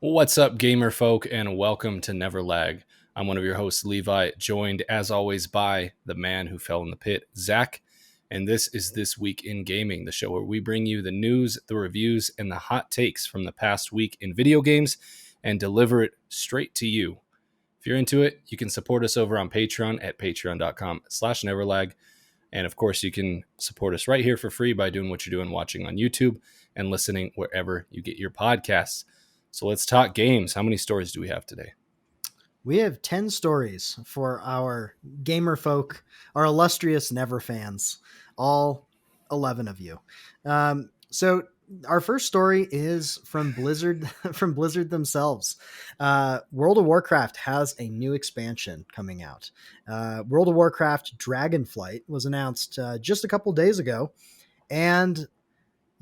What's up, gamer folk, and welcome to Never Lag. I'm one of your hosts, Levi, joined as always by the man who fell in the pit, Zach. And this is This Week in Gaming, the show where we bring you the news, the reviews, and the hot takes from the past week in video games and deliver it straight to you. If you're into it, you can support us over on Patreon at patreon.com/neverlag. And of course, you can support us right here for free by doing what you're doing, watching on YouTube and listening wherever you get your podcasts. So let's talk games. How many stories do we have today? We have 10 stories for our gamer folk, our illustrious Never fans, all 11 of you. So our first story is from Blizzard, from Blizzard themselves. World of Warcraft has a new expansion coming out. World of Warcraft Dragonflight was announced just a couple days ago, and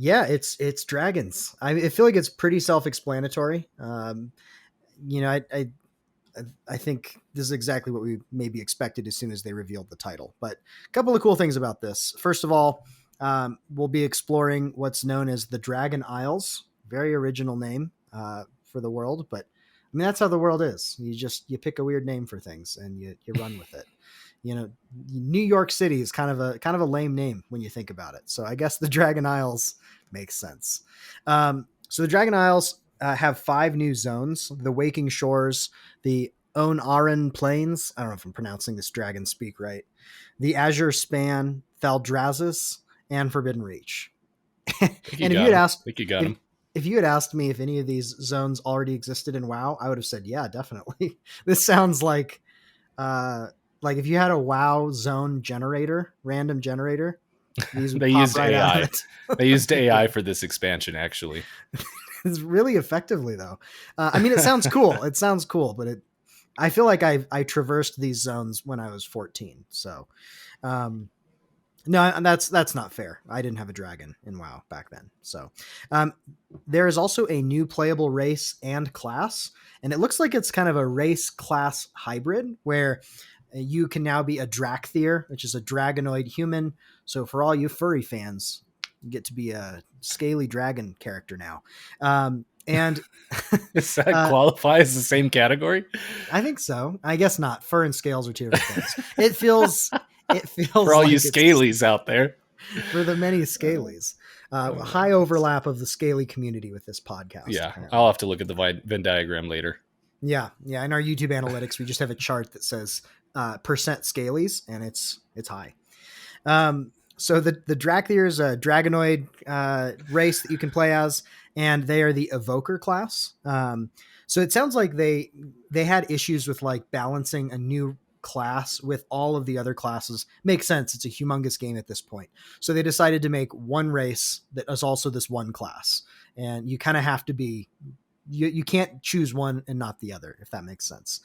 yeah, it's dragons. I feel like it's pretty self-explanatory. I think this is exactly what we maybe expected as soon as they revealed the title. But a couple of cool things about this. First of all, we'll be exploring what's known as the Dragon Isles. Very original name for the world, but I mean that's how the world is. You pick a weird name for things and you run with it. You know, New York City is kind of a lame name when you think about it. So I guess the Dragon Isles makes sense. So the Dragon Isles have 5 new zones: the Waking Shores, the Onaran Plains. I don't know if I'm pronouncing this dragon speak right. The Azure Span, Thaldrazis, and Forbidden Reach. And if you had asked me if any of these zones already existed in WoW, I would have said, yeah, definitely. This sounds like if you had a WoW zone generator, random generator, these would they pop used right AI. out of it. They used AI for this expansion, actually. It's really effectively, though. I mean, it sounds cool. It sounds cool, but I feel like I traversed these zones when I was 14. So, no, that's not fair. I didn't have a dragon in WoW back then. So, there is also a new playable race and class, and it looks like it's kind of a race class hybrid where you can now be a Drakthir, which is a dragonoid human. So for all you furry fans, you get to be a scaly dragon character now. And does that qualify as the same category? I think so. I guess not. Fur and scales are 2 different things. It feels for all like you scalies out there. For the many scalies. High overlap of the scaly community with this podcast. Yeah, apparently. I'll have to look at the Venn diagram later. Yeah. In our YouTube analytics, we just have a chart that says percent scalies, and it's high. So the Drakthir is a dragonoid race that you can play as, and they are the Evoker class. So it sounds like they had issues with like balancing a new class with all of the other classes. Makes sense. It's a humongous game at this point. So they decided to make one race that is also this one class, and you kind of have to be. You can't choose one and not the other, if that makes sense.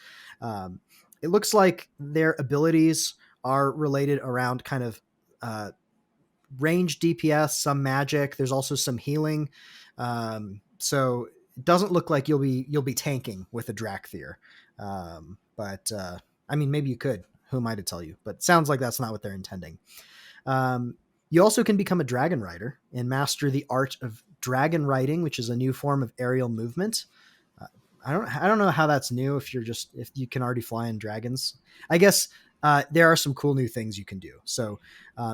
It looks like their abilities are related around kind of range DPS, some magic. There's also some healing. So it doesn't look like you'll be tanking with a Drakthir. But I mean, maybe you could. Who am I to tell you? But it sounds like that's not what they're intending. You also can become a dragon rider and master the art of dragon riding, which is a new form of aerial movement. I don't know how that's new if you can already fly in dragons. I guess there are some cool new things you can do. So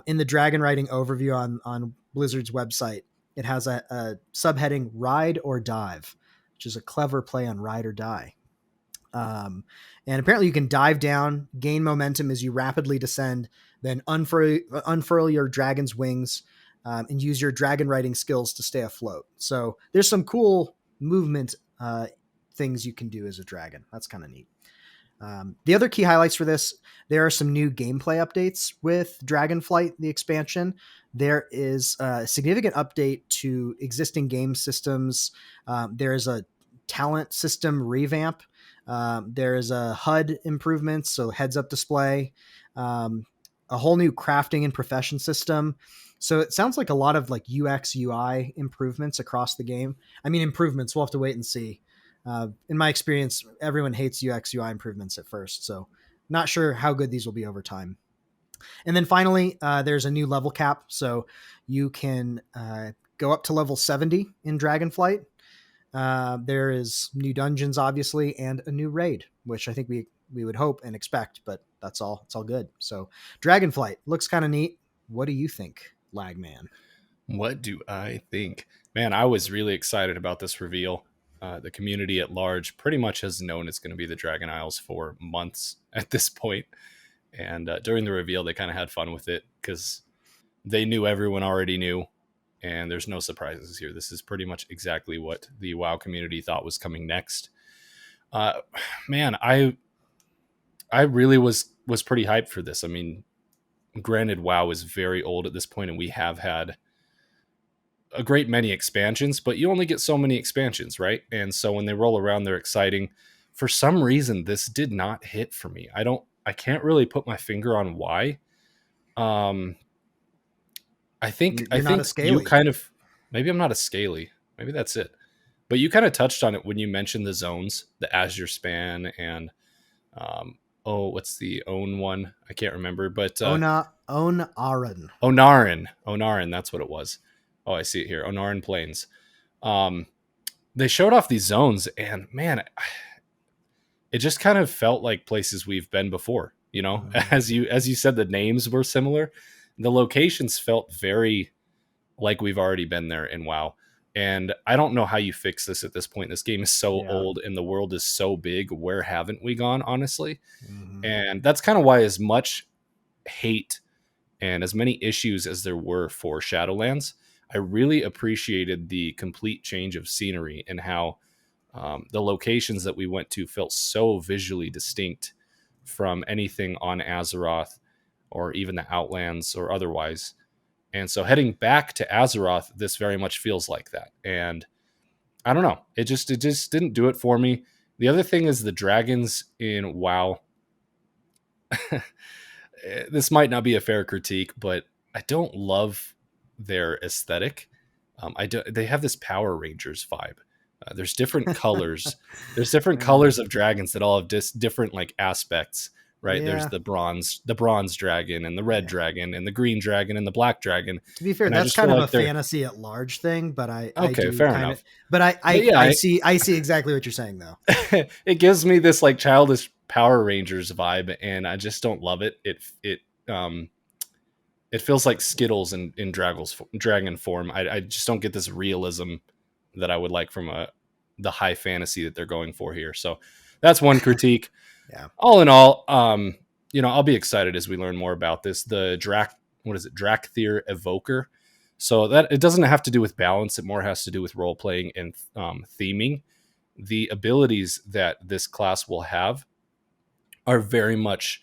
in the dragon riding overview on Blizzard's website, it has a subheading Ride or Dive, which is a clever play on ride or die. And apparently you can dive down, gain momentum as you rapidly descend, then unfurl your dragon's wings, and use your dragon riding skills to stay afloat. So there's some cool movement things you can do as a dragon. That's kind of neat. The other key highlights for this, there are some new gameplay updates with Dragonflight, the expansion. There is a significant update to existing game systems. There is a talent system revamp. There is a HUD improvements, so heads up display, a whole new crafting and profession system. So it sounds like a lot of like UX UI improvements across the game. I mean, improvements, we'll have to wait and see. In my experience, everyone hates UX UI improvements at first, so not sure how good these will be over time. And then finally, there's a new level cap, so you can go up to level 70 in Dragonflight. There is new dungeons, obviously, and a new raid, which I think we would hope and expect, but that's all. It's all good. So, Dragonflight looks kind of neat. What do you think, Lagman? What do I think? Man, I was really excited about this reveal. The community at large pretty much has known it's going to be the Dragon Isles for months at this point. And during the reveal, they kind of had fun with it because they knew everyone already knew. And there's no surprises here. This is pretty much exactly what the WoW community thought was coming next. Uh, Man, I really was pretty hyped for this. I mean, granted, WoW is very old at this point, and we have had a great many expansions, but you only get so many expansions, right? And so when they roll around, they're exciting. For some reason, this did not hit for me. I can't really put my finger on why. Um, I You're not a think you scaly. kind of, maybe I'm not a scaly. Maybe that's it. But you kind of touched on it when you mentioned the zones, the Azure span, and what's the own one? I can't remember, but Onaran. Onarin, that's what it was. Oh, I see it here. Onarin Plains. Um, they showed off these zones, and man, it just kind of felt like places we've been before. You know, Mhm. as you said, the names were similar. The locations felt very like we've already been there in WoW. And I don't know how you fix this at this point. This game is so Yeah. old and the world is so big. Where haven't we gone, honestly? Mhm. And that's kind of why, as much hate and as many issues as there were for Shadowlands, I really appreciated the complete change of scenery and how the locations that we went to felt so visually distinct from anything on Azeroth or even the Outlands or otherwise. And so heading back to Azeroth, this very much feels like that. And I don't know, it just didn't do it for me. The other thing is the dragons in WoW. This might not be a fair critique, but I don't love their aesthetic. I do, they have this Power Rangers vibe. There's different colors. There's different Uh, colors of dragons that all have different like aspects, right? There's yeah. the bronze dragon, and the red Yeah. dragon, and the green dragon, and the black dragon. To be fair, And I that's just kind feel of a like they're fantasy at large thing, but I okay. do Fair kind of, enough. but But yeah, I see exactly what you're saying though. it gives me this like childish Power Rangers vibe, and I just don't love it. Um it feels like Skittles in dragon form. I just don't get this realism that I would like from the high fantasy that they're going for here. So that's one critique. Yeah. All in all, I'll be excited as we learn more about this. The what is it, Drakthir Evoker. So that it doesn't have to do with balance; it more has to do with role playing and theming. The abilities that this class will have are very much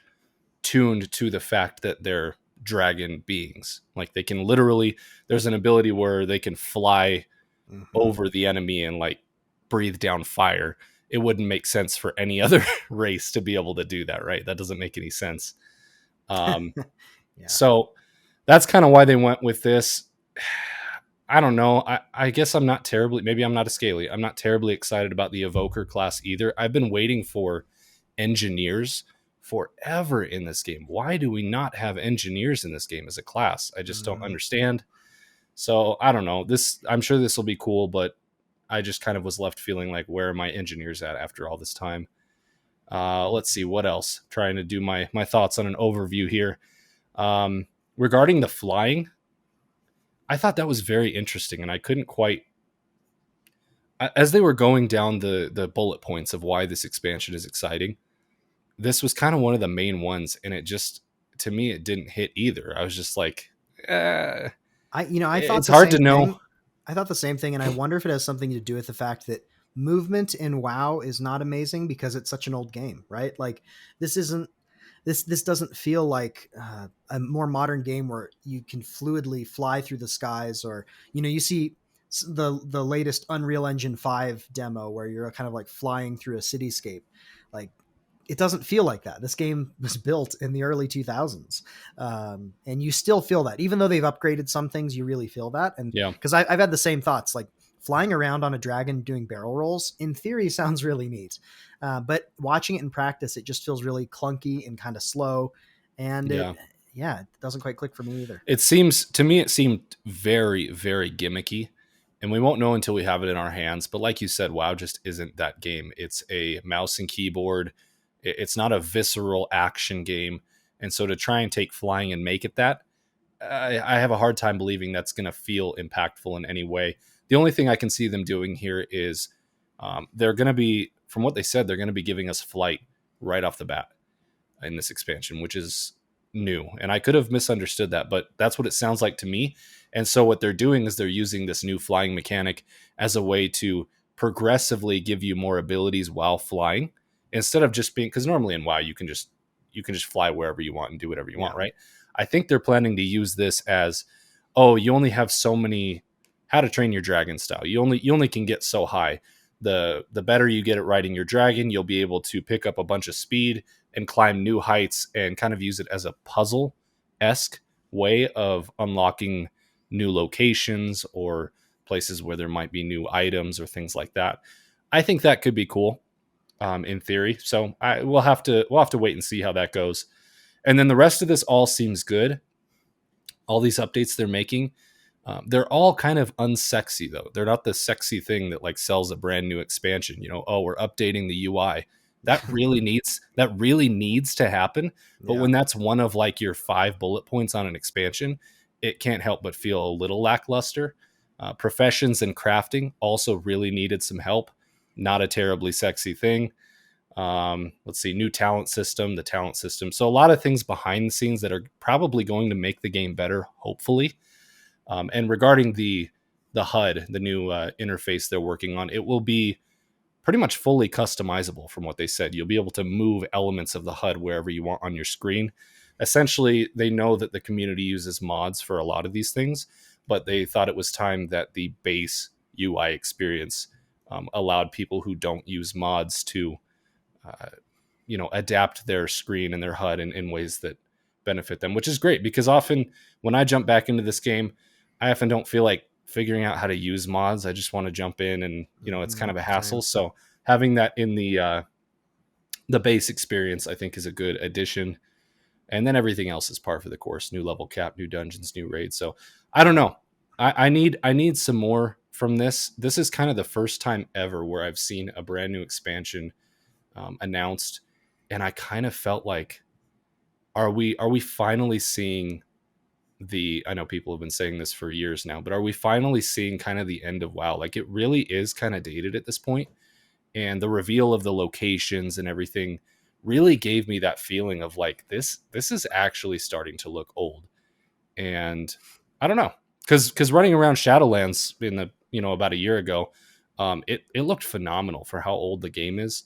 tuned to the fact that they're dragon beings. Like they can literally, there's an ability where they can fly Hmm. over the enemy and like breathe down fire. It wouldn't make sense for any other race to be able to do that, right? That doesn't make any sense. Um, Yeah. so that's kind of why they went with this. I don't know. I guess I'm not terribly, maybe I'm not a scaly. I'm not terribly excited about the evoker class either. I've been waiting for engineers forever in this game. Why do we not have engineers in this game as a class? I just don't Hmm. understand. So I don't know. I'm sure this will be cool, but I just kind of was left feeling like, where are my engineers at after all this time? Let's see what else. Trying to do my thoughts on an overview here. Regarding the flying, I thought that was very interesting, and I couldn't quite. As they were going down the bullet points of why this expansion is exciting, this was kind of one of the main ones, and it just, to me, it didn't hit either. I was just like, I thought it's the hard to same know. thing. I thought the same thing, and I wonder if it has something to do with the fact that movement in WoW is not amazing because it's such an old game, right? Like this isn't this doesn't feel like a more modern game where you can fluidly fly through the skies, or you see the latest Unreal Engine 5 demo where you're kind of like flying through a cityscape. Like it doesn't feel like that. This game was built in the early 2000s, and you still feel that, even though they've upgraded some things. You really feel that, and Yeah, because I've had the same thoughts, like flying around on a dragon doing barrel rolls. In theory, sounds really neat, but watching it in practice, it just feels really clunky and kind of slow, and yeah. it doesn't quite click for me either. It seemed very, very gimmicky. And we won't know until we have it in our hands. But like you said, WoW just isn't that game. It's a mouse and keyboard. It's not a visceral action game. And so to try and take flying and make it that, I have a hard time believing that's going to feel impactful in any way. The only thing I can see them doing here is they're going to be, from what they said, they're going to be giving us flight right off the bat in this expansion, which is new. And I could have misunderstood that, but that's what it sounds like to me. And so what they're doing is they're using this new flying mechanic as a way to progressively give you more abilities while flying, instead of just being, because normally in WoW you can just fly wherever you want and do whatever you want, right? I think they're planning to use this as, oh, you only have so many, how to train your dragon style. You only can get so high. The better you get at riding your dragon, you'll be able to pick up a bunch of speed and climb new heights and kind of use it as a puzzle-esque way of unlocking new locations or places where there might be new items or things like that. I think that could be cool, in theory. So we'll have to wait and see how that goes. And then the rest of this all seems good. All these updates they're making, they're all kind of unsexy though. They're not the sexy thing that like sells a brand new expansion. Oh, we're updating the UI. That really needs to happen. But Yeah. when that's one of like your 5 bullet points on an expansion, it can't help but feel a little lackluster. Professions and crafting also really needed some help. Not a terribly sexy thing. Let's see, new talent system, the talent system. So a lot of things behind the scenes that are probably going to make the game better, hopefully. And regarding the HUD, the new interface they're working on, it will be pretty much fully customizable from what they said. You'll be able to move elements of the HUD wherever you want on your screen. Essentially, they know that the community uses mods for a lot of these things, but they thought it was time that the base UI experience allowed people who don't use mods to uh, adapt their screen and their HUD in ways that benefit them, which is great, because often when I jump back into this game, I often don't feel like figuring out how to use mods. I just want to jump in and, it's kind of a hassle. Same. So having that in the base experience, I think, is a good addition. And then everything else is par for the course. New level cap, new dungeons, new raids. So I don't know. I need some more from this. This is kind of the first time ever where I've seen a brand new expansion announced, and I kind of felt like, are we finally seeing I know people have been saying this for years now, but are we finally seeing kind of the end of WoW? Like, it really is kind of dated at this point, and the reveal of the locations and everything really gave me that feeling of like, this is actually starting to look old. And I don't know, because running around Shadowlands in the about a year ago, it looked phenomenal for how old the game is.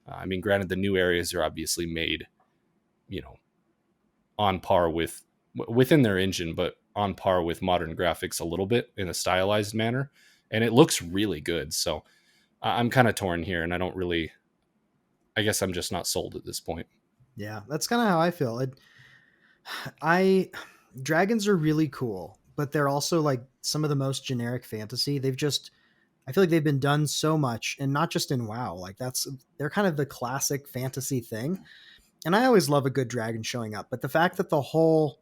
I mean, granted, the new areas are obviously made, on par with within their engine, but on par with modern graphics a little bit in a stylized manner, and it looks really good. So I'm kind of torn here, and I guess I'm just not sold at this point. Yeah, that's kind of how I feel. I dragons are really cool, but they're also like some of the most generic fantasy. I feel like they've been done so much, and not just in WoW. Like they're kind of the classic fantasy thing. And I always love a good dragon showing up, but the fact that the whole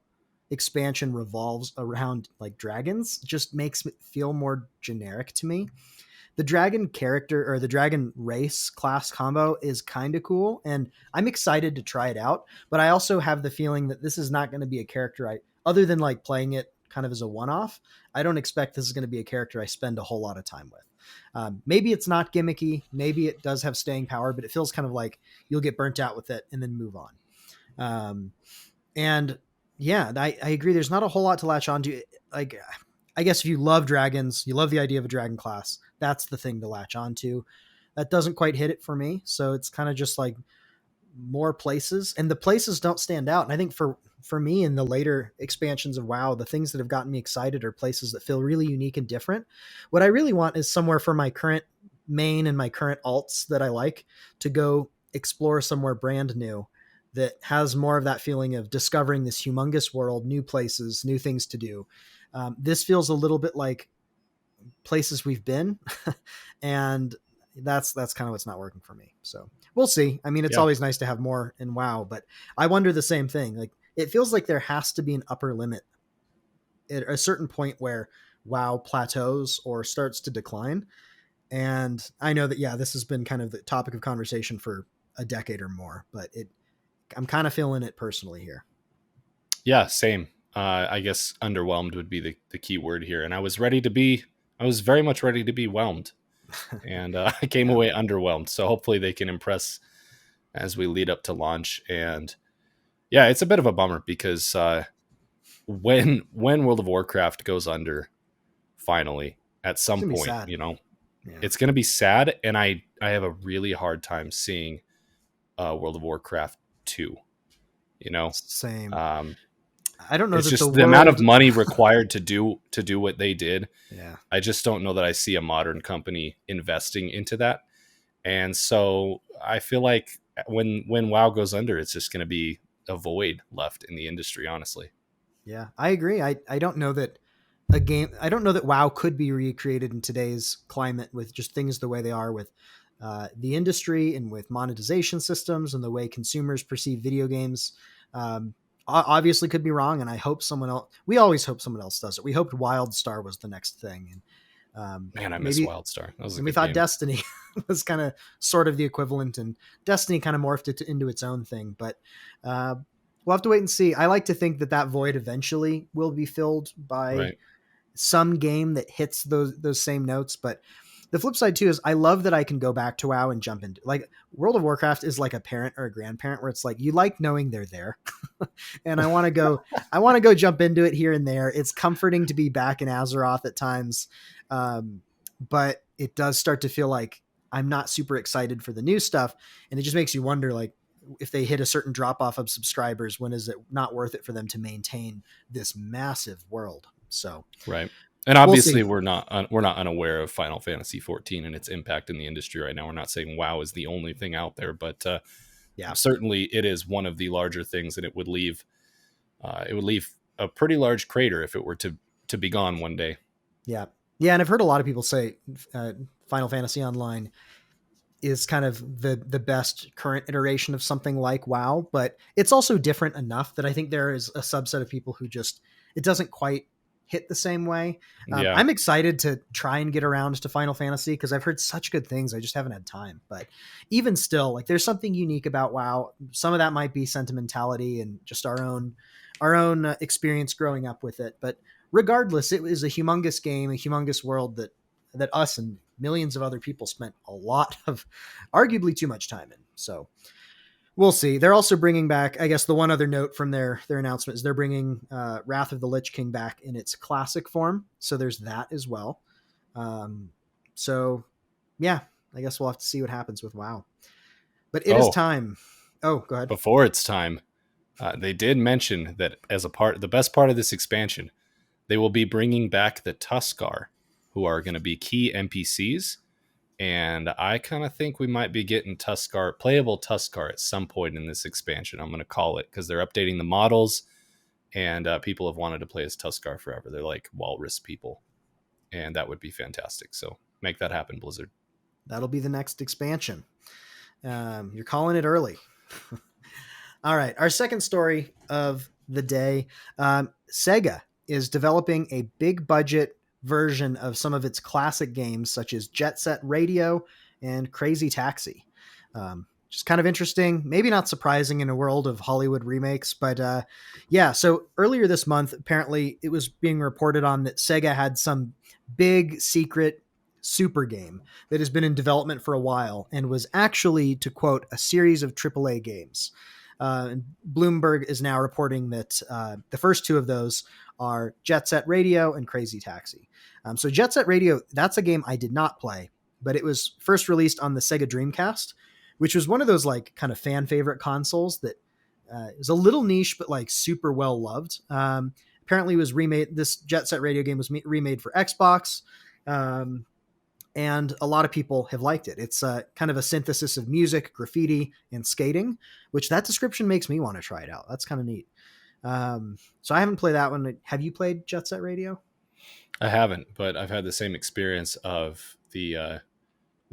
expansion revolves around like dragons just makes it feel more generic to me. The dragon character or the dragon race class combo is kind of cool, and I'm excited to try it out, but I also have the feeling that this is not going to be a character other than like playing it kind of as a one-off. I don't expect this is going to be a character I spend a whole lot of time with. Maybe it's not gimmicky, maybe it does have staying power, but it feels kind of like you'll get burnt out with it and then move on. And yeah, I agree. There's not a whole lot to latch onto. Like, I guess if you love dragons, you love the idea of a dragon class, that's the thing to latch onto. That doesn't quite hit it for me. So it's kind of just like more places, and the places don't stand out. And I think for me in the later expansions of WoW, the things that have gotten me excited are places that feel really unique and different. What I really want is somewhere for my current main and my current alts that I like to go explore somewhere brand new that has more of that feeling of discovering this humongous world, new places, new things to do. This feels a little bit like places we've been, and that's kind of what's not working for me. So we'll see. I mean, it's always nice to have more in WoW, but I wonder the same thing. Like, it feels like there has to be an upper limit at a certain point where WoW plateaus or starts to decline. And I know that, yeah, this has been kind of the topic of conversation for a decade or more, but I'm kind of feeling it personally here. Yeah, same. I guess underwhelmed would be the key word here. And I was very much ready to be whelmed. And I came Yeah. away underwhelmed. So hopefully they can impress as we lead up to launch. And yeah, it's a bit of a bummer because when World of Warcraft goes under, finally, at It's some going to be point, sad. Yeah. it's going to be sad. And I have a really hard time seeing World of Warcraft 2, you know? Same. Um, I don't know it's that the just the amount of world. money required to do what they did. Yeah. I just don't know that I see a modern company investing into that. And so I feel like when WoW goes under, it's just going to be a void left in the industry, honestly. Yeah. I agree. I don't know that I don't know that WoW could be recreated in today's climate with just things the way they are with the industry and with monetization systems and the way consumers perceive video games. Obviously could be wrong. And I hope someone else, we always hope someone else does it. We hoped WildStar was the next thing. And Man, I miss maybe, WildStar. That was a and we good thought game. Destiny was kind of sort of the equivalent, and Destiny kind of morphed it into its own thing. But we'll have to wait and see. I like to think that that void eventually will be filled by Right. some game that hits those same notes. But the flip side too is I love that I can go back to WoW and jump into, like, World of Warcraft is like a parent or a grandparent where it's like you like knowing they're there. And I want to go jump into it here and there. It's comforting to be back in Azeroth at times. But it does start to feel like I'm not super excited for the new stuff. And it just makes you wonder, like, if they hit a certain drop off of subscribers, when is it not worth it for them to maintain this massive world? So Right. And we'll see. obviously we're not unaware of Final Fantasy 14 and its impact in the industry right now. We're not saying WoW is the only thing out there, but Yeah. certainly it is one of the larger things, and it would leave a pretty large crater if it were to be gone one day. Yeah. Yeah. And I've heard a lot of people say Final Fantasy Online is kind of the best current iteration of something like WoW, but it's also different enough that I think there is a subset of people who just, it doesn't quite hit the same way. Yeah. I'm excited to try and get around to Final Fantasy because I've heard such good things. I just haven't had time, but even still, like, there's something unique about WoW. Some of that might be sentimentality and just our own experience growing up with it. But regardless, it was a humongous game, a humongous world that us and millions of other people spent a lot of arguably too much time in. So we'll see. They're also bringing back, I guess the one other note from their announcement is they're bringing Wrath of the Lich King back in its classic form. So there's that as well. So yeah, I guess we'll have to see what happens with WoW. But it is Oh, time. Oh, go ahead. before it's time, they did mention that as the best part of this expansion, they will be bringing back the Tuskar, who are going to be key NPCs. And I kind of think we might be getting playable Tuskar at some point in this expansion. I'm going to call it because they're updating the models, and people have wanted to play as Tuskar forever. They're like walrus people, and that would be fantastic. So make that happen, Blizzard. That'll be the next expansion. You're calling it early. All right. Our second story of the day, Sega is developing a big budget version of some of its classic games, such as Jet Set Radio and Crazy Taxi. Just kind of interesting, maybe not surprising in a world of Hollywood remakes, but yeah. So earlier this month, apparently it was being reported on that Sega had some big secret super game that has been in development for a while and was actually, to quote, a series of AAA games. Bloomberg is now reporting that the first two of those are Jet Set Radio and Crazy Taxi. So Jet Set Radio, that's a game I did not play, but it was first released on the Sega Dreamcast, which was one of those, like, kind of fan favorite consoles that is a little niche, but like super well loved. Apparently was remade. This Jet Set Radio game was remade for Xbox. And a lot of people have liked it. It's kind of a synthesis of music, graffiti, and skating, which that description makes me want to try it out. That's kind of neat. So I haven't played that one. Have you played Jet Set Radio? I haven't, but I've had the same experience of the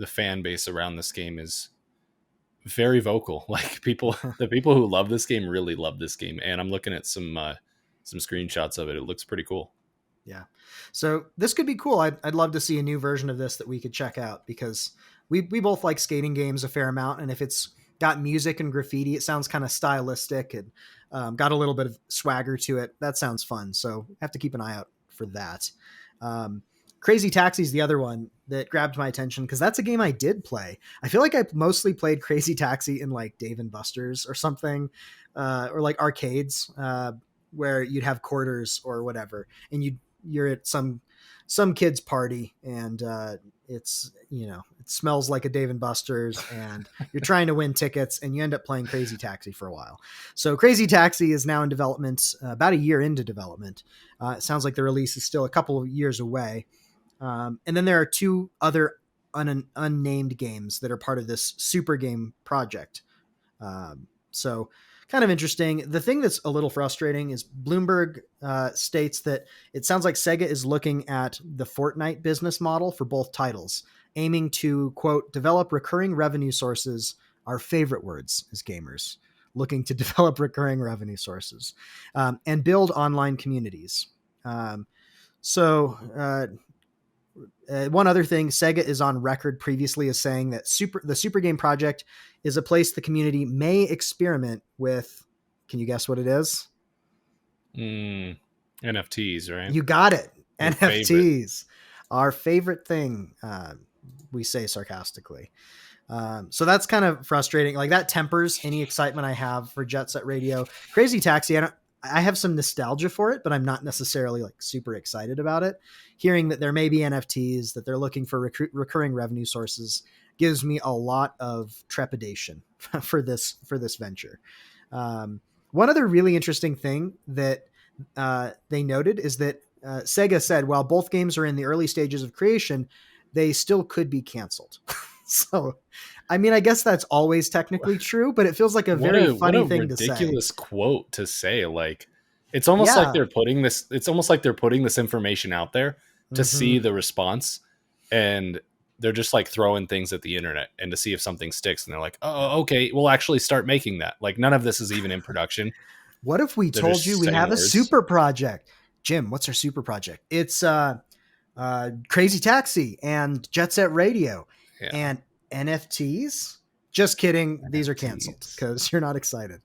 fan base around this game is very vocal. Like the people who love this game really love this game, and I'm looking at some screenshots of it. It looks pretty cool. Yeah. So this could be cool. I'd love to see a new version of this that we could check out, because we both like skating games a fair amount. And if it's got music and graffiti, it sounds kind of stylistic and got a little bit of swagger to it. That sounds fun. So have to keep an eye out for that. Um, Crazy Taxi is the other one that grabbed my attention, because that's a game I did play. I feel like I mostly played Crazy Taxi in like Dave and Buster's or something, or like arcades, where you'd have quarters or whatever, and you're at some kid's party, and it's, it smells like a Dave and Buster's, and you're trying to win tickets, and you end up playing Crazy Taxi for a while. So Crazy Taxi is now in development, about a year into development. It sounds like the release is still a couple of years away. And then there are two other unnamed games that are part of this super game project. So kind of interesting. The thing that's a little frustrating is Bloomberg states that it sounds like Sega is looking at the Fortnite business model for both titles, aiming to, quote, develop recurring revenue sources, our favorite words as gamers, looking to develop recurring revenue sources, and build online communities. One other thing, Sega is on record previously as saying that the Super Game Project is a place the community may experiment with. Can you guess what it is? NFTs, right? You got it. Your NFTs, favorite. our favorite thing. We say sarcastically. So that's kind of frustrating. Like, that tempers any excitement I have for Jet Set Radio. Crazy Taxi, I have some nostalgia for it, but I'm not necessarily like super excited about it. Hearing that there may be NFTs, that they're looking for recurring revenue sources, gives me a lot of trepidation for this venture. One other really interesting thing that they noted is that Sega said, while both games are in the early stages of creation, they still could be canceled. So, I mean, I guess that's always technically true, but it feels like a very funny thing to say. Ridiculous quote to say. Like, it's almost like Yeah. they're putting this. It's almost like they're putting this information out there to see the response, and they're just like throwing things at the internet and to see if something sticks. And they're like, "Oh, okay, we'll actually start making that." Like, none of this is even in production. What if we They're told just you we saying have a words. super project? Jim, what's our super project? It's Crazy Taxi and Jet Set Radio and NFTs. Just kidding. These are canceled because you're not excited.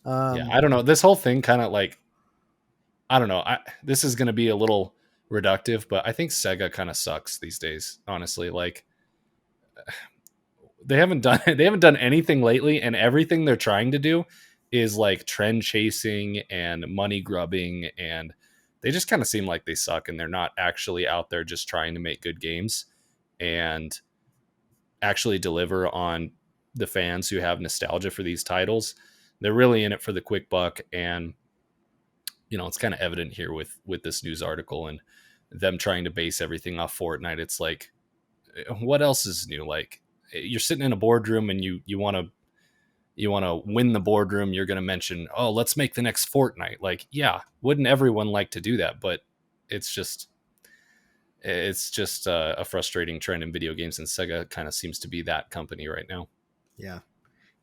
Yeah, I don't know. This whole thing kind of like, I don't know. This is going to be a little reductive, but I think Sega kind of sucks these days. Honestly, like, they haven't done anything lately, and everything they're trying to do is like trend chasing and money grubbing, and they just kind of seem like they suck, and they're not actually out there just trying to make good games and actually deliver on the fans who have nostalgia for these titles. They're really in it for the quick buck, and it's kind of evident here with this news article and them trying to base everything off Fortnite. It's like, what else is new? Like, you're sitting in a boardroom and you want to win the boardroom. You're going to mention, oh, let's make the next Fortnite. Like, yeah, wouldn't everyone like to do that? But it's just a frustrating trend in video games, and Sega kind of seems to be that company right now. Yeah.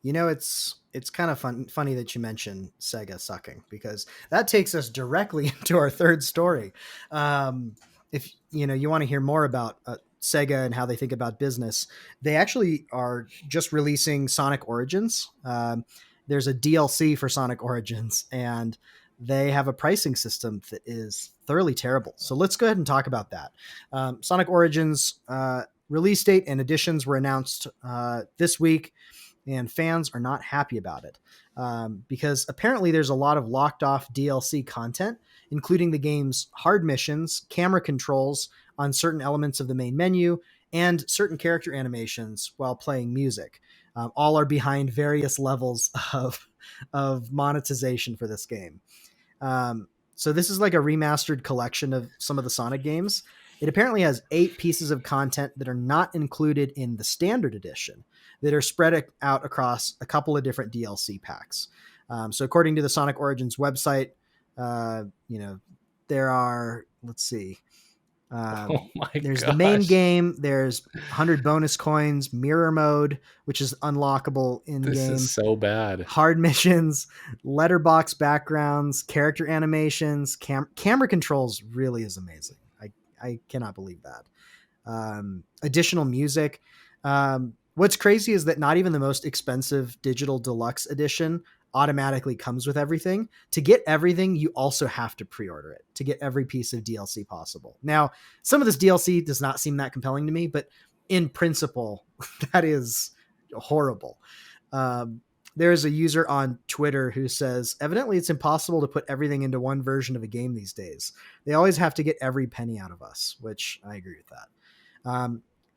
It's kind of funny that you mentioned Sega sucking, because that takes us directly into our third story. If you want to hear more about Sega and how they think about business, they actually are just releasing Sonic Origins. There's a DLC for Sonic Origins, and they have a pricing system that is thoroughly terrible. So let's go ahead and talk about that. Sonic Origins release date and additions were announced this week, and fans are not happy about it because apparently there's a lot of locked off DLC content, including the game's hard missions, camera controls on certain elements of the main menu, and certain character animations while playing music. All are behind various levels of monetization for this game. So this is like a remastered collection of some of the Sonic games. It apparently has 8 pieces of content that are not included in the standard edition, that are spread out across a couple of different DLC packs. So according to the Sonic Origins website, there are, let's see, Oh my There's the main gosh. game. There's 100 bonus coins, mirror mode, which is unlockable in This is game, so bad. hard missions, letterbox backgrounds, character animations, camera controls. Really is amazing. I cannot believe that. Additional music. What's crazy is that not even the most expensive digital deluxe edition automatically comes with everything. To get everything, you also have to pre-order it to get every piece of DLC possible. Now, some of this DLC does not seem that compelling to me, but in principle, that is horrible. There's a user on Twitter who says, evidently it's impossible to put everything into one version of a game these days. They always have to get every penny out of us, which I agree with that.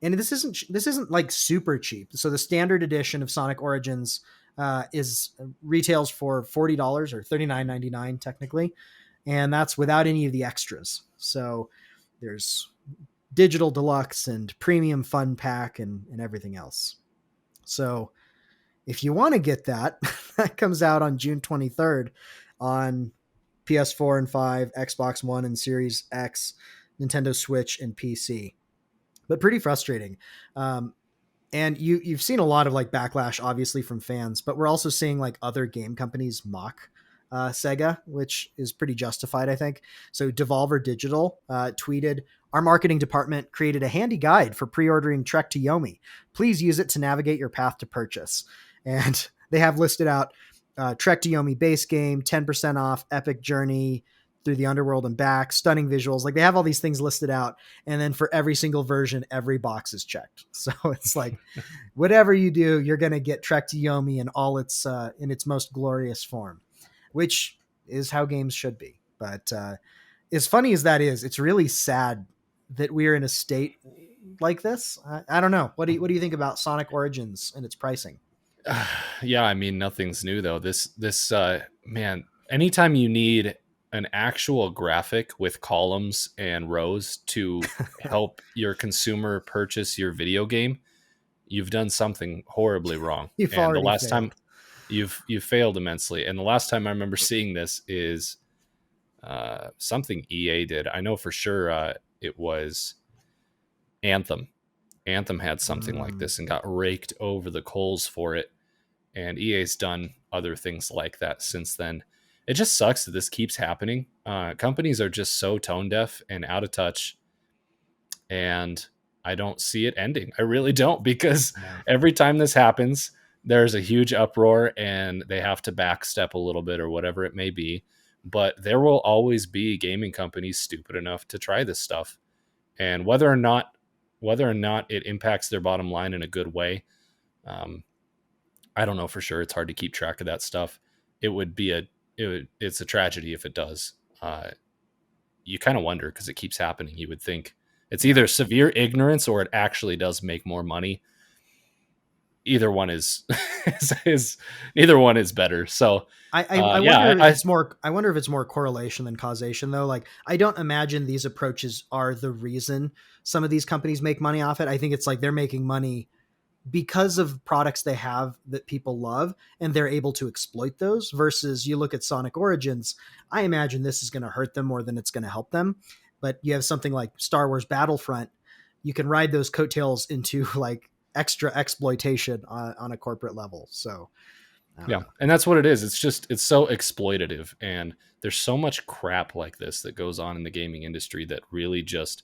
And this isn't like super cheap. So the standard edition of Sonic Origins is retails for $40 or $39.99 technically, and that's without any of the extras. So there's digital deluxe and premium fun pack and everything else. So if you want to get that, that comes out on June 23rd on PS4 and 5, Xbox One and Series X, Nintendo Switch, and PC. But pretty frustrating. And you've seen a lot of like backlash, obviously, from fans, but we're also seeing like other game companies mock Sega, which is pretty justified, I think. So Devolver Digital tweeted, our marketing department created a handy guide for pre-ordering Trek to Yomi. Please use it to navigate your path to purchase. And they have listed out Trek to Yomi base game, 10% off, epic journey through the underworld and back, stunning visuals. Like they have all these things listed out. And then for every single version, every box is checked. So it's like, whatever you do, you're going to get Trek to Yomi in its most glorious form, which is how games should be. But as funny as that is, it's really sad that we're in a state like this. I don't know. What do you think about Sonic Origins and its pricing? Yeah, I mean, nothing's new though. This man, anytime you need an actual graphic with columns and rows to help your consumer purchase your video game, you've done something horribly wrong. You've And the already last failed. time you've failed immensely. And the last time I remember seeing this is something EA did. I know for sure it was Anthem. Anthem had something like this and got raked over the coals for it. And EA's done other things like that since then. It just sucks that this keeps happening. Companies are just so tone deaf and out of touch. And I don't see it ending. I really don't, because every time this happens, there's a huge uproar and they have to backstep a little bit or whatever it may be. But there will always be gaming companies stupid enough to try this stuff. And whether or not it impacts their bottom line in a good way, I don't know for sure. It's hard to keep track of that stuff. It's a tragedy if it does. You kind of wonder because it keeps happening. You would think it's either severe ignorance or it actually does make more money. Either one is neither one is better. So I wonder if it's more correlation than causation though. Like I don't imagine these approaches are the reason some of these companies make money off it. I think it's like they're making money because of products they have that people love and they're able to exploit those, versus you look at Sonic Origins. I imagine this is going to hurt them more than it's going to help them. But you have something like Star Wars Battlefront. You can ride those coattails into like extra exploitation on a corporate level. So yeah. And that's what it is. It's so exploitative, and there's so much crap like this that goes on in the gaming industry that really just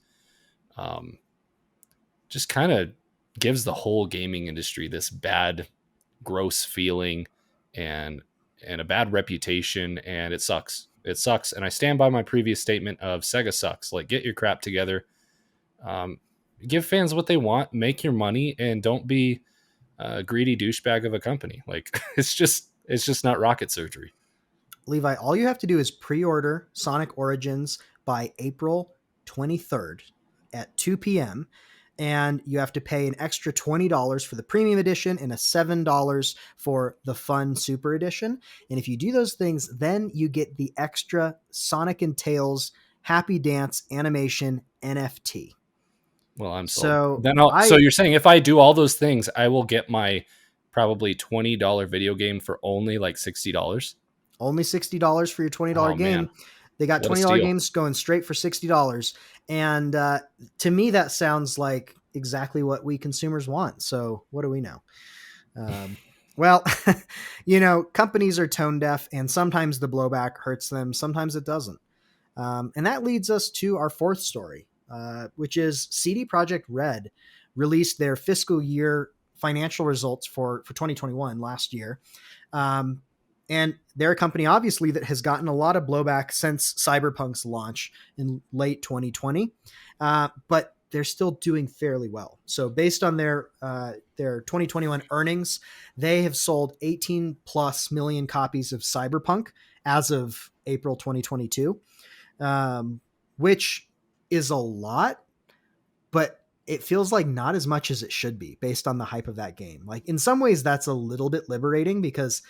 kind of gives the whole gaming industry this bad, gross feeling and a bad reputation. And it sucks. It sucks. And I stand by my previous statement of Sega sucks. Like, get your crap together. Give fans what they want, make your money, and don't be a greedy douchebag of a company. Like, it's just not rocket surgery. Levi, all you have to do is pre-order Sonic Origins by April 23rd at 2 p.m. And you have to pay an extra $20 for the premium edition and a $7 for the fun super edition. And if you do those things, then you get the extra Sonic and Tails Happy Dance animation NFT. Well, I'm so so you're saying if I do all those things, I will get my probably $20 video game for only like $60? Only $60 for your $20 game. Man. They got What a $20 steal. games going straight for $60. And to me, that sounds like exactly what we consumers want. So what do we know? Well, companies are tone deaf, and sometimes the blowback hurts them. Sometimes it doesn't. And that leads us to our fourth story, which is CD Projekt Red released their fiscal year financial results for 2021 last year. And they're a company, obviously, that has gotten a lot of blowback since Cyberpunk's launch in late 2020. But they're still doing fairly well. So based on their 2021 earnings, they have sold 18 plus million copies of Cyberpunk as of April 2022, which is a lot, but it feels like not as much as it should be based on the hype of that game. Like in some ways that's a little bit liberating because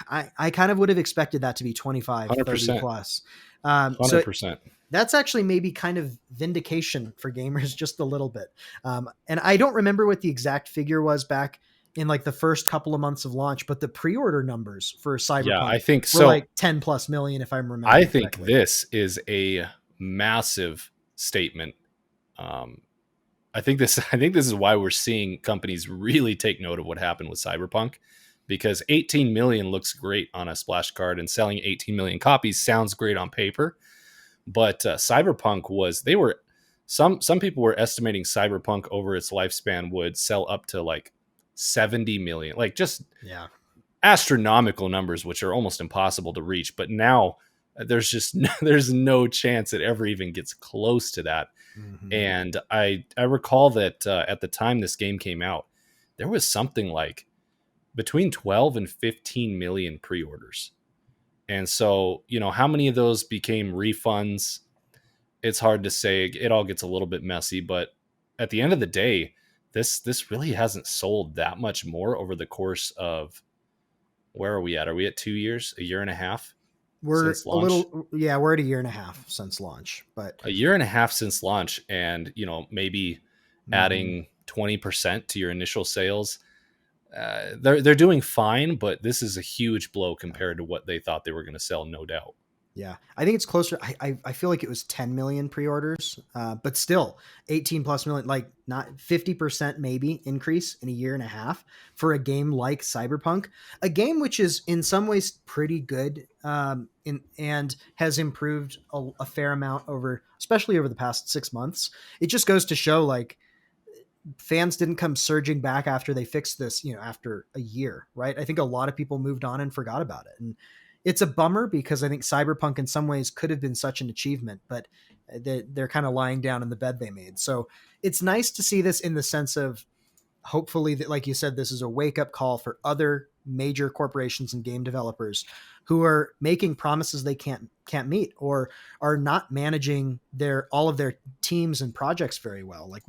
I kind of would have expected that to be 25, 30 100%. plus. So 100%. that's actually maybe kind of vindication for gamers just a little bit. And I don't remember what the exact figure was back in like the first couple of months of launch, but the pre-order numbers for Yeah, Cyberpunk I think were so. like 10 plus million, if I'm I remembering think correctly. this is a massive statement. I think this is why we're seeing companies really take note of what happened with Cyberpunk, because 18 million looks great on a splash card, and selling 18 million copies sounds great on paper. But Cyberpunk some people were estimating Cyberpunk over its lifespan would sell up to like 70 million, like just astronomical numbers, which are almost impossible to reach. But now there's no chance it ever even gets close to that. Mm-hmm. And I recall that at the time this game came out, there was something like between 12 and 15 million pre-orders. And so, how many of those became refunds? It's hard to say. It all gets a little bit messy, but at the end of the day, this really hasn't sold that much more over the course of, where are we at? Are we at 2 years, a year and a half We're since a launch? little, yeah, we're at a year and a half since launch, but A year and a half since launch, and maybe mm-hmm. adding 20% to your initial sales. They're doing fine, but this is a huge blow compared to what they thought they were going to sell, no doubt. Yeah, I think it's closer. I feel like it was 10 million pre-orders, but still 18 plus million, like not 50% maybe increase in a year and a half for a game like Cyberpunk, a game which is in some ways pretty good, and has improved a fair amount especially over the past 6 months. It just goes to show like fans didn't come surging back after they fixed this, after a year, right? I think a lot of people moved on and forgot about it. And it's a bummer because I think Cyberpunk in some ways could have been such an achievement, but they're kind of lying down in the bed they made. So it's nice to see this in the sense of hopefully that, like you said, this is a wake up call for other major corporations and game developers who are making promises they can't meet or are not managing all of their teams and projects very well. Like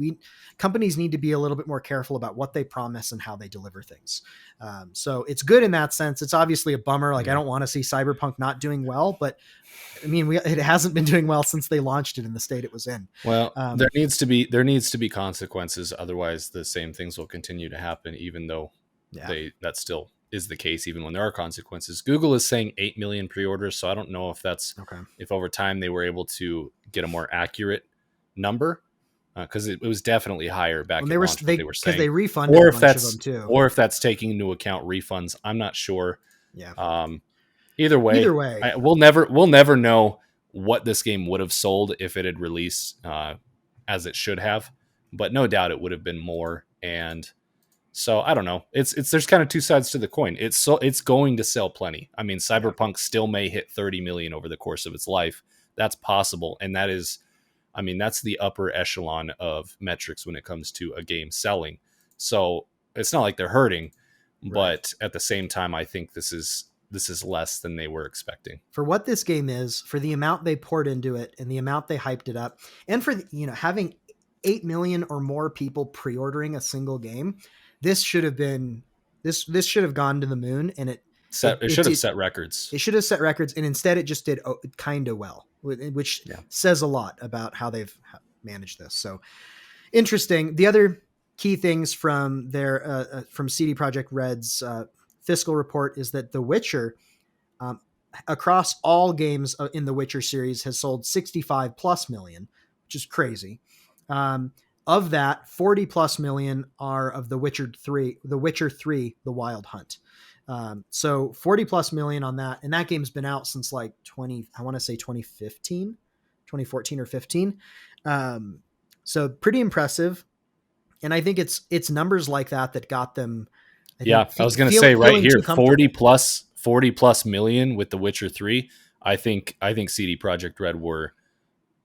companies need to be a little bit more careful about what they promise and how they deliver things. So it's good in that sense. It's obviously a bummer. Like I don't want to see Cyberpunk not doing well, but I mean, it hasn't been doing well since they launched it in the state it was in. Well, there needs to be consequences. Otherwise, the same things will continue to happen, even though that still is the case, even when there are consequences. Google is saying 8 million pre-orders, so I don't know if that's if over time they were able to get a more accurate number, because it was definitely higher back when they were saying, because they refunded a bunch of them too, or if that's taking into account refunds. I'm not sure. Yeah. Either way, we'll never know what this game would have sold if it had released as it should have, but no doubt it would have been more. And so I don't know. There's kind of two sides to the coin. It's going to sell plenty. I mean, Cyberpunk still may hit 30 million over the course of its life. That's possible, and that's the upper echelon of metrics when it comes to a game selling. So it's not like they're hurting, but at the same time, I think this is less than they were expecting. For what this game is, for the amount they poured into it and the amount they hyped it up, and for having 8 million or more people pre-ordering a single game, this should have gone to the moon, and it should have set records. It should have set records, and instead it just did kind of well, which says a lot about how they've managed this. So interesting. The other key things from from CD Projekt Red's fiscal report is that The Witcher across all games in the Witcher series has sold 65 plus million, which is crazy. Of that, 40 plus million are of the Witcher 3, The Wild Hunt. So 40 plus million on that. And that game's been out since like 2014 or 15. So pretty impressive. And I think it's numbers like that got them. I was going to say right here, 40 plus million with The Witcher 3. I think CD Projekt Red were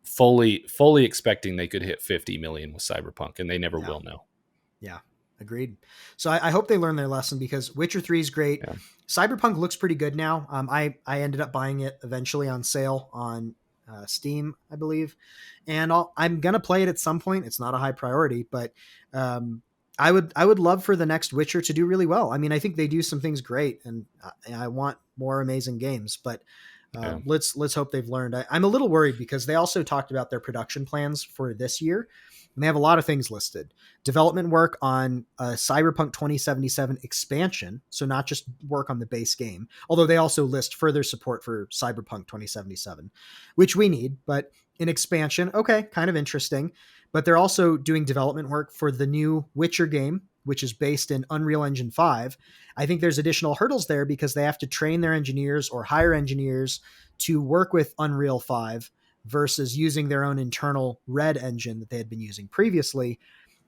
fully expecting they could hit 50 million with Cyberpunk, and they never will now. Yeah, agreed. So I hope they learn their lesson, because Witcher 3 is great. Yeah. Cyberpunk looks pretty good now. I ended up buying it eventually on sale on Steam, I believe. And I'm going to play it at some point. It's not a high priority, but I would love for the next Witcher to do really well. I mean, I think they do some things great, and I want more amazing games, but let's hope they've learned. I'm a little worried because they also talked about their production plans for this year, and they have a lot of things listed. Development work on Cyberpunk 2077 expansion, so not just work on the base game, although they also list further support for Cyberpunk 2077, which we need, but an expansion, okay, kind of interesting. But they're also doing development work for the new Witcher game, which is based in Unreal Engine 5. I think there's additional hurdles there because they have to train their engineers or hire engineers to work with Unreal 5 versus using their own internal Red engine that they had been using previously.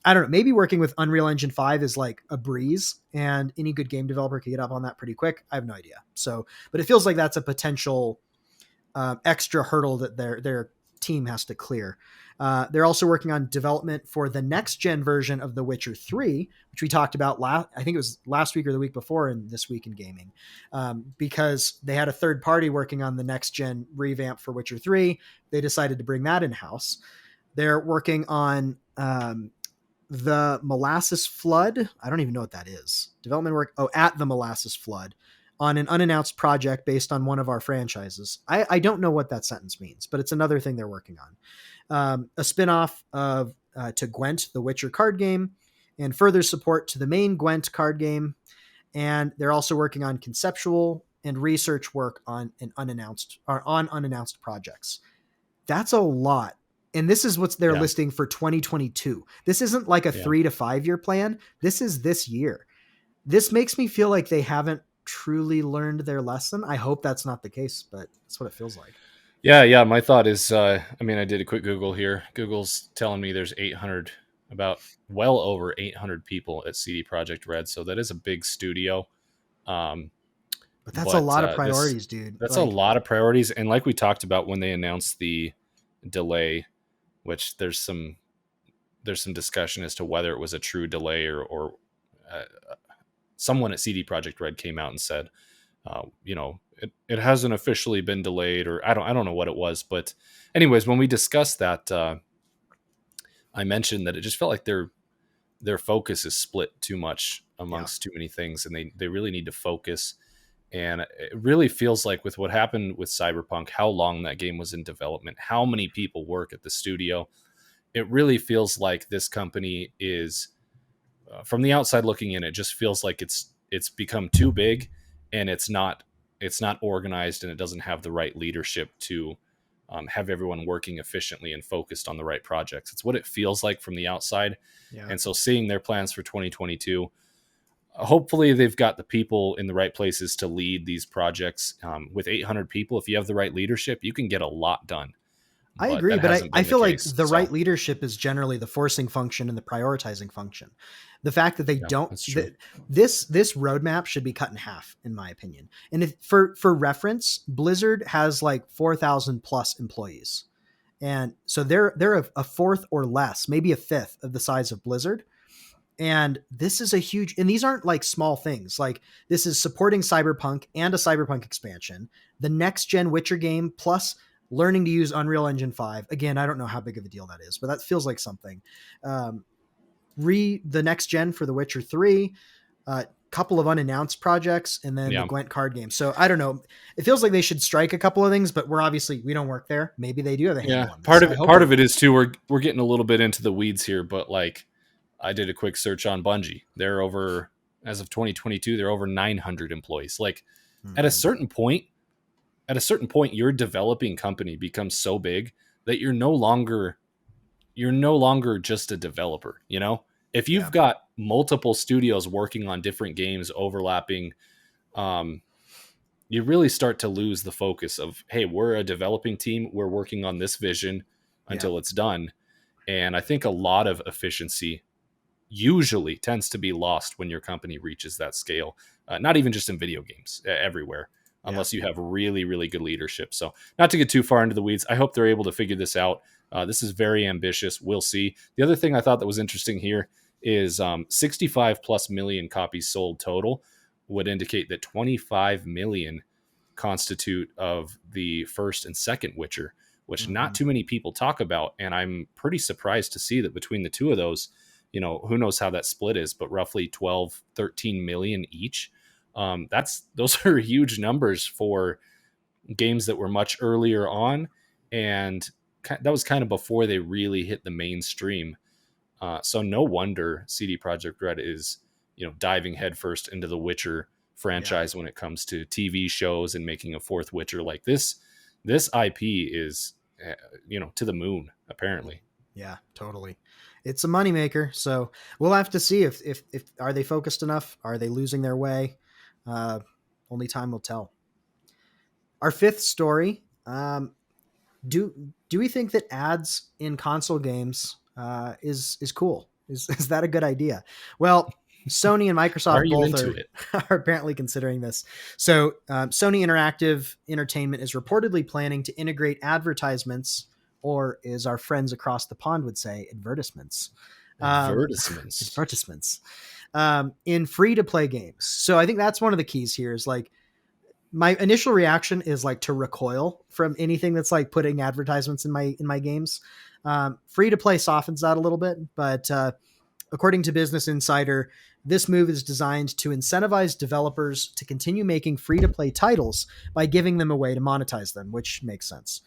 I don't know, maybe working with Unreal Engine 5 is like a breeze and any good game developer can get up on that pretty quick. I have no idea. So, but it feels like that's a potential extra hurdle that their team has to clear. They're also working on development for the next gen version of The Witcher 3, which we talked about I think it was last week or the week before in This Week in Gaming, because they had a third party working on the next gen revamp for Witcher 3. They decided to bring that in house. They're working on the Molasses Flood. I don't even know what that is. Development work. At the Molasses Flood, on an unannounced project based on one of our franchises. I don't know what that sentence means, but it's another thing they're working on. A spinoff of to Gwent, the Witcher card game, and further support to the main Gwent card game. And they're also working on conceptual and research work on unannounced projects. That's a lot. And this is what they're listing for 2022. This isn't like a 3 to 5 year plan. This is this year. This makes me feel like they haven't truly learned their lesson. I hope that's not the case, but that's what it feels like. Yeah. My thought is, I did a quick Google here. Google's telling me there's well over 800 people at CD Projekt Red. So that is a big studio. But that's a lot of priorities, dude. That's a lot of priorities. And like we talked about when they announced the delay, which there's some discussion as to whether it was a true delay or someone at CD Projekt Red came out and said, it hasn't officially been delayed, or I don't know what it was. But anyways, when we discussed that, I mentioned that it just felt like their focus is split too much amongst too many things, and they really need to focus. And it really feels like with what happened with Cyberpunk, how long that game was in development, how many people work at the studio, it really feels like this company is, from the outside looking in, it just feels like it's become too big, and it's not organized, and it doesn't have the right leadership to have everyone working efficiently and focused on the right projects. It's what it feels like from the outside. Yeah. And so seeing their plans for 2022, hopefully they've got the people in the right places to lead these projects. With 800 people, if you have the right leadership, you can get a lot done. I agree, but I feel like the right leadership is generally the forcing function and the prioritizing function. The fact that they don't, this roadmap should be cut in half, in my opinion. And if for reference, Blizzard has like 4,000 plus employees. And so they're a fourth or less, maybe a fifth of the size of Blizzard. And this is a huge, and these aren't like small things. Like this is supporting Cyberpunk and a Cyberpunk expansion, the next gen Witcher game, plus learning to use Unreal Engine 5. Again, I don't know how big of a deal that is, but that feels like something. The next gen for The Witcher 3, couple of unannounced projects, and then the Gwent card game. So I don't know. It feels like they should strike a couple of things, but we don't work there. Maybe they do have a handle on this. Part of it is too, we're getting a little bit into the weeds here, but like I did a quick search on Bungie. They're over, as of 2022, they're over 900 employees. Like at a certain point, at a certain point, your developing company becomes so big that you're no longer just a developer, you know? If you've Yeah. got multiple studios working on different games overlapping, um, you really start to lose the focus of, hey, we're a developing team. We're working on this vision Yeah. until it's done. And I think a lot of efficiency usually tends to be lost when your company reaches that scale. Not even just in video games, everywhere, Yeah. unless you have really, really good leadership. So, not to get too far into the weeds, I hope they're able to figure this out. This is very ambitious. We'll see. The other thing I thought that was interesting here is 65 plus million copies sold total would indicate that 25 million constitute of the first and second Witcher, which not too many people talk about. And I'm pretty surprised to see that between the two of those, who knows how that split is, but roughly 12, 13 million each. Those are huge numbers for games that were much earlier on. And that was kind of before they really hit the mainstream. So no wonder CD Projekt Red is, diving headfirst into the Witcher franchise when it comes to TV shows and making a fourth Witcher like this. This IP is, to the moon, apparently. Yeah, totally. It's a moneymaker. So we'll have to see if are they focused enough? Are they losing their way? Only time will tell. Our fifth story. Do we think that ads in console games is cool? Is that a good idea? Well, Sony and Microsoft are apparently considering this. So Sony Interactive Entertainment is reportedly planning to integrate advertisements, or as our friends across the pond would say, advertisements. Advertisements in free-to-play games. So I think that's one of the keys here is like, my initial reaction is like to recoil from anything that's like putting advertisements in my games. Free to play softens that a little bit, but according to Business Insider, this move is designed to incentivize developers to continue making free to play titles by giving them a way to monetize them, which makes sense.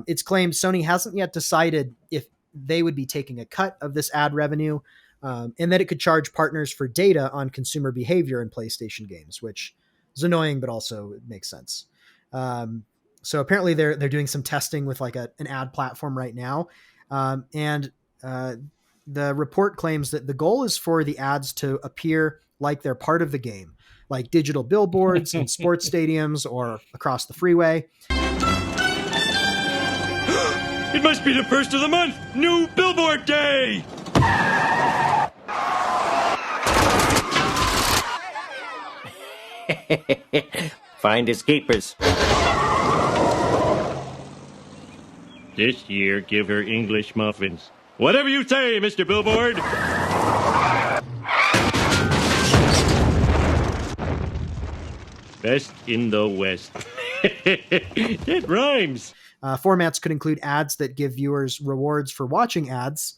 It's claimed Sony hasn't yet decided if they would be taking a cut of this ad revenue, and that it could charge partners for data on consumer behavior in PlayStation games, which is annoying, but also it makes sense. So apparently they're doing some testing with like an ad platform right now. And the report claims that the goal is for the ads to appear like they're part of the game, like digital billboards in sports stadiums or across the freeway. It must be the first of the month. New billboard day. Finders keepers. This year, give her English muffins. Whatever you say, Mr. Billboard. Best in the West. It rhymes. Formats could include ads that give viewers rewards for watching ads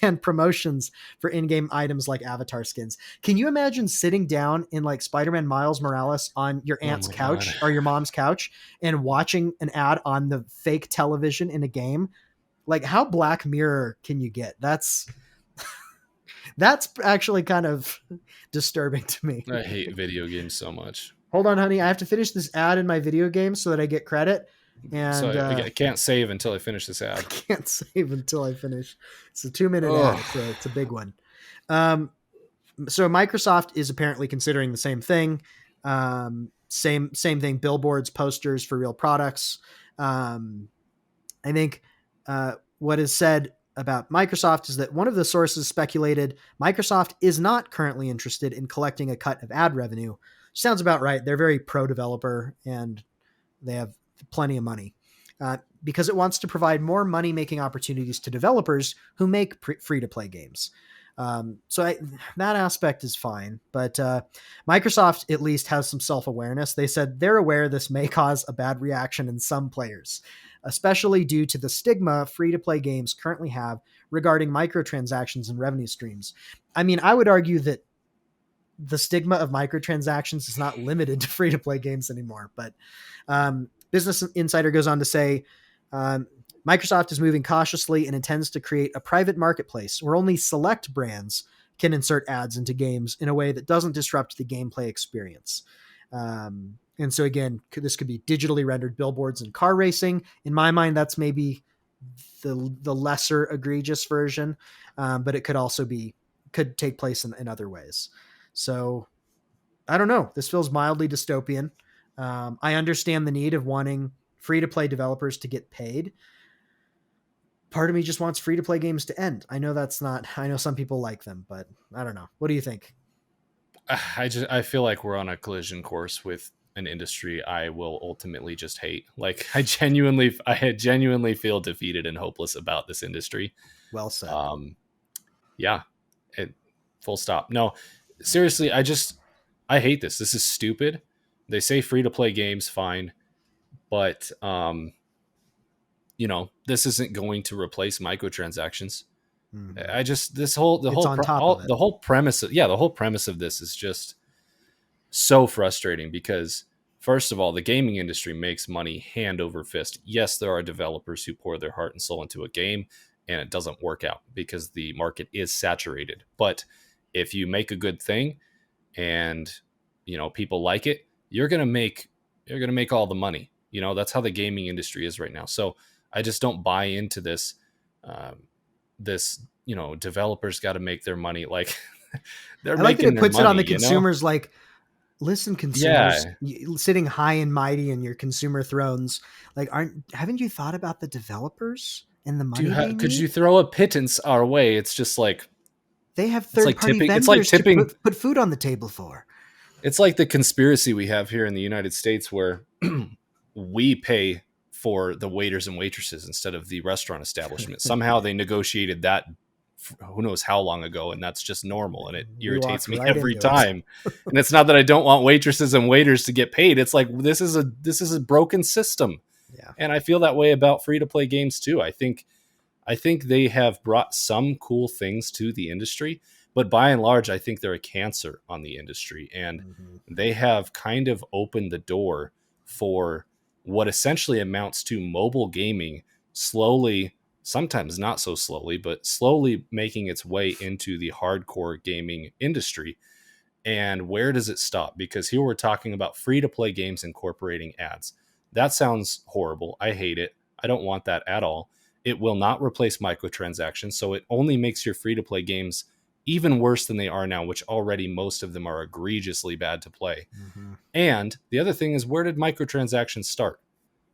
and promotions for in-game items like avatar skins. Can you imagine sitting down in like Spider-Man Miles Morales on your aunt's couch or your mom's couch and watching an ad on the fake television in a game? Like, how Black Mirror can you get? That's actually kind of disturbing to me. I hate video games so much. Hold on, honey. I have to finish this ad in my video game so that I get credit. And so I can't save until I finish this ad. I can't save until I finish. It's a 2-minute ad, so it's a big one. So Microsoft is apparently considering the same thing. Same thing. Billboards, posters for real products. I think what is said about Microsoft is that one of the sources speculated Microsoft is not currently interested in collecting a cut of ad revenue. Sounds about right. They're very pro-developer and they have plenty of money because it wants to provide more money-making opportunities to developers who make free-to-play games. That aspect is fine, but Microsoft at least has some self-awareness. They said they're aware this may cause a bad reaction in some players, especially due to the stigma free-to-play games currently have regarding microtransactions and revenue streams. I mean, I would argue that the stigma of microtransactions is not limited to free-to-play games anymore, but Business Insider goes on to say, Microsoft is moving cautiously and intends to create a private marketplace where only select brands can insert ads into games in a way that doesn't disrupt the gameplay experience. And so again, this could be digitally rendered billboards and car racing. In my mind, that's maybe the lesser egregious version, but it could also could take place in other ways. So I don't know. This feels mildly dystopian. I understand the need of wanting free-to-play developers to get paid. Part of me just wants free-to-play games to end. I know some people like them, but I don't know. What do you think? I feel like we're on a collision course with an industry I will ultimately just hate. Like I genuinely feel defeated and hopeless about this industry. Well said. Yeah, full stop. No, seriously, I hate this. This is stupid. They say free to play games, fine, but this isn't going to replace microtransactions. Mm-hmm. The whole premise of this is just so frustrating because first of all, the gaming industry makes money hand over fist. Yes, there are developers who pour their heart and soul into a game and it doesn't work out because the market is saturated. But if you make a good thing and people like it, you're going to make all the money. That's how the gaming industry is right now. So I just don't buy into this developers got to make their money. Like I like that it puts it on the consumers. Like, listen, consumers, sitting high and mighty in your consumer thrones. Like, haven't you thought about the developers and the money? Could you throw a pittance our way? It's just like they have third-party vendors to put food on the table for. It's like the conspiracy we have here in the United States where we pay for the waiters and waitresses instead of the restaurant establishment. Somehow they negotiated that who knows how long ago, and that's just normal, and it irritates me every time. And it's not that I don't want waitresses and waiters to get paid. It's like this is a broken system. Yeah. And I feel that way about free to play games too. I think they have brought some cool things to the industry, but by and large, I think they're a cancer on the industry, and they have kind of opened the door for what essentially amounts to mobile gaming slowly, sometimes not so slowly, but slowly making its way into the hardcore gaming industry. And where does it stop? Because here we're talking about free-to-play games incorporating ads. That sounds horrible. I hate it. I don't want that at all. It will not replace microtransactions, so it only makes your free-to-play games even worse than they are now, which already most of them are egregiously bad to play. And the other thing is, where did microtransactions start?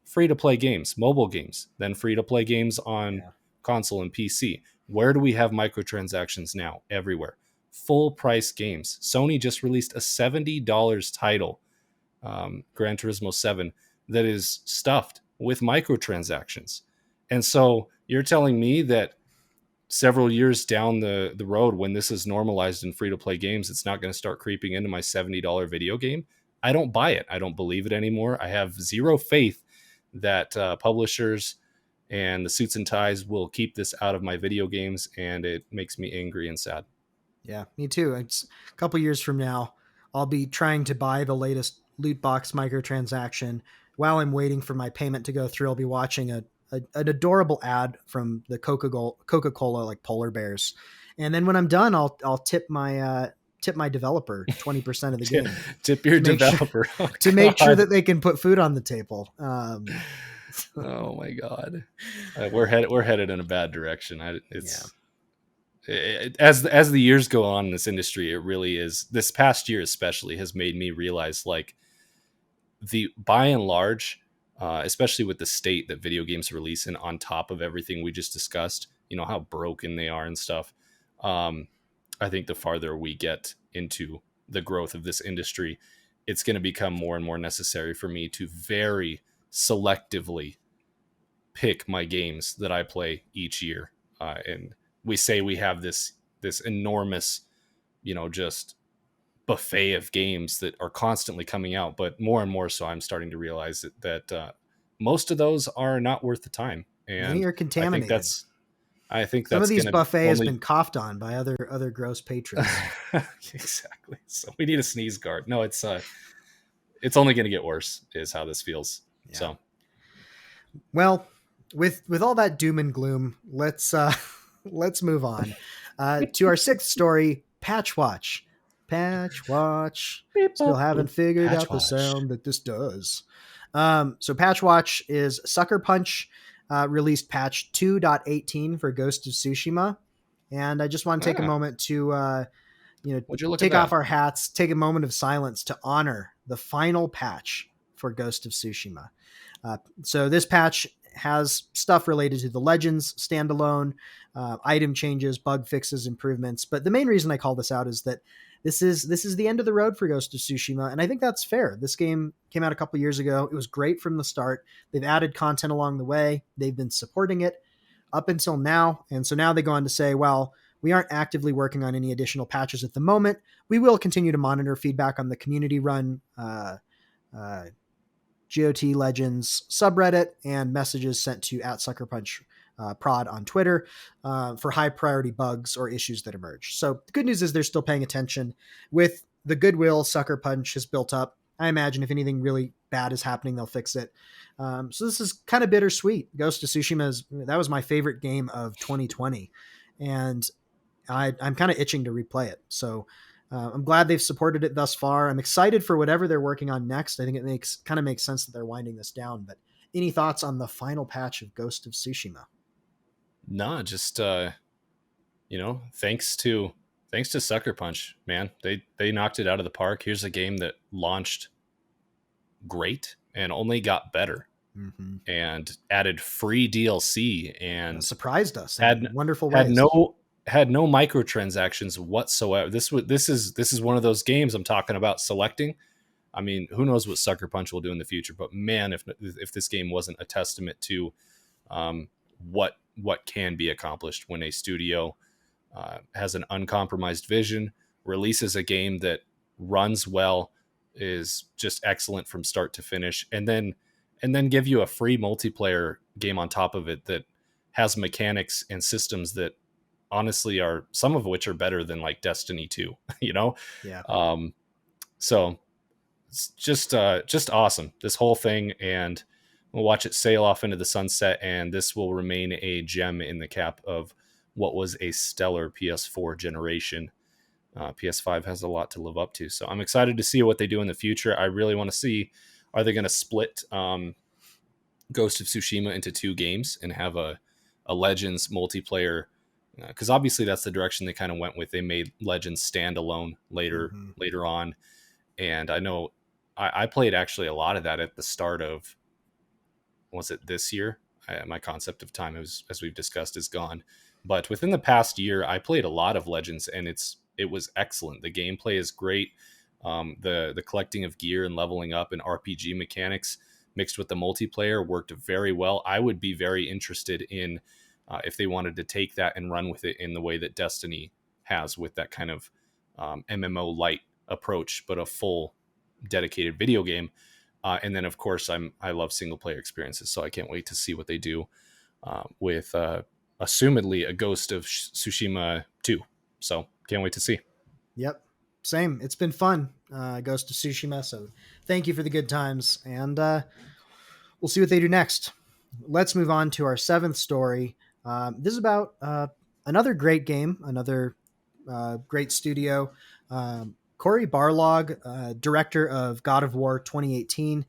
Free-to-play games, mobile games, then free-to-play games on console and PC. Where do we have microtransactions now? Everywhere. Full-price games. Sony just released a $70 title, Gran Turismo 7, that is stuffed with microtransactions. And so you're telling me that several years down the road, when this is normalized in free-to-play games, it's not going to start creeping into my $70 video game? I don't buy it. I don't believe it anymore. I have zero faith that publishers and the suits and ties will keep this out of my video games, and it makes me angry and sad. Yeah, me too. It's a couple years from now, I'll be trying to buy the latest loot box microtransaction. While I'm waiting for my payment to go through, I'll be watching an adorable ad from the Coca-Cola, like polar bears. And then when I'm done, I'll tip my developer 20% of the game. Tip your developer to make sure that they can put food on the table. Oh my God, we're headed in a bad direction. As the years go on in this industry, it really is. This past year especially has made me realize, like, by and large, especially with the state that video games release in, on top of everything we just discussed, how broken they are and stuff. I think the farther we get into the growth of this industry, it's going to become more and more necessary for me to very selectively pick my games that I play each year. And we say we have this enormous, just buffet of games that are constantly coming out, but more and more so I'm starting to realize that most of those are not worth the time. And many are contaminated. I think some of these buffet has been coughed on by other gross patrons. Exactly. So we need a sneeze guard. No, it's only going to get worse is how this feels. Yeah. So, well, with all that doom and gloom, let's move on to our sixth story, Patch Watch. Patch watch. Beep, Still boop, haven't boop. figured Patch out the watch. sound that this does. So Patch Watch is Sucker Punch released patch 2.18 for Ghost of Tsushima. And I just want to take a moment to, Would you look take at off that? our hats, take a moment of silence to honor the final patch for Ghost of Tsushima. So this patch has stuff related to the Legends standalone, item changes, bug fixes, improvements. But the main reason I call this out is that this is the end of the road for Ghost of Tsushima, and I think that's fair. This game came out a couple years ago. It was great from the start. They've added content along the way. They've been supporting it up until now, and so now they go on to say, well, we aren't actively working on any additional patches at the moment. We will continue to monitor feedback on the community run GOT Legends subreddit and messages sent to @SuckerPunch prod on Twitter for high priority bugs or issues that emerge. So the good news is they're still paying attention. With the goodwill Sucker Punch has built up, I imagine if anything really bad is happening, they'll fix it. So this is kind of bittersweet. Ghost of Tsushima that was my favorite game of 2020, and I'm kind of itching to replay it. So I'm glad they've supported it thus far. I'm excited for whatever they're working on next. I think it makes sense that they're winding this down. But any thoughts on the final patch of Ghost of Tsushima? No, just thanks to Sucker Punch, man. They knocked it out of the park. Here's a game that launched great and only got better, and added free DLC and surprised us had in wonderful had ways. no microtransactions whatsoever. This is one of those games I'm talking about selecting. I mean, who knows what Sucker Punch will do in the future? But man, if this game wasn't a testament to what can be accomplished when a studio has an uncompromised vision, releases a game that runs well, is just excellent from start to finish, and then give you a free multiplayer game on top of it that has mechanics and systems that honestly are, some of which are better than like Destiny 2, Yeah. So it's just awesome, this whole thing, and we'll watch it sail off into the sunset, and this will remain a gem in the cap of what was a stellar PS4 generation. PS5 has a lot to live up to, so I'm excited to see what they do in the future. I really want to see, are they going to split Ghost of Tsushima into 2 games and have a Legends multiplayer? Because obviously that's the direction they kind of went with. They made Legends standalone later on, and I know I played actually a lot of that at the start of, was it this year? My concept of time, as we've discussed, is gone. But within the past year, I played a lot of Legends, and it was excellent. The gameplay is great. The collecting of gear and leveling up and RPG mechanics mixed with the multiplayer worked very well. I would be very interested in if they wanted to take that and run with it in the way that Destiny has, with that kind of MMO light approach, but a full dedicated video game. And then, of course, I love single player experiences, so I can't wait to see what they do with assumedly a Ghost of Tsushima 2. So can't wait to see. Yep. Same. It's been fun, Ghost of Tsushima. So thank you for the good times, and we'll see what they do next. Let's move on to our 7th story. This is about another great game, another great studio. Cory Barlog, director of God of War 2018,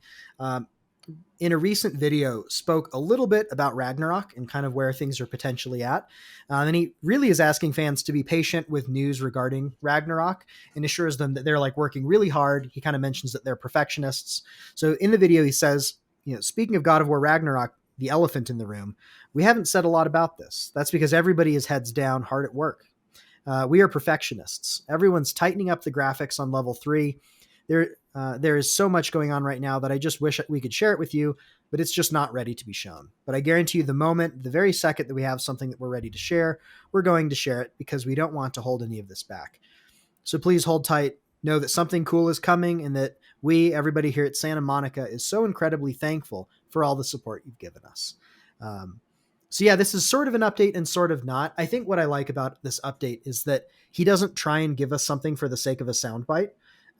in a recent video spoke a little bit about Ragnarok and kind of where things are potentially at. And he really is asking fans to be patient with news regarding Ragnarok and assures them that they're like working really hard. He kind of mentions that they're perfectionists. So in the video, he says, speaking of God of War Ragnarok, the elephant in the room, we haven't said a lot about this. That's because everybody is heads down, hard at work. We are perfectionists. Everyone's tightening up the graphics on level 3. There is so much going on right now that I just wish we could share it with you, but it's just not ready to be shown. But I guarantee you the very second that we have something that we're ready to share, we're going to share it because we don't want to hold any of this back. So please hold tight. Know that something cool is coming and that everybody here at Santa Monica, is so incredibly thankful for all the support you've given us. So yeah, this is sort of an update and sort of not. I think what I like about this update is that he doesn't try and give us something for the sake of a soundbite.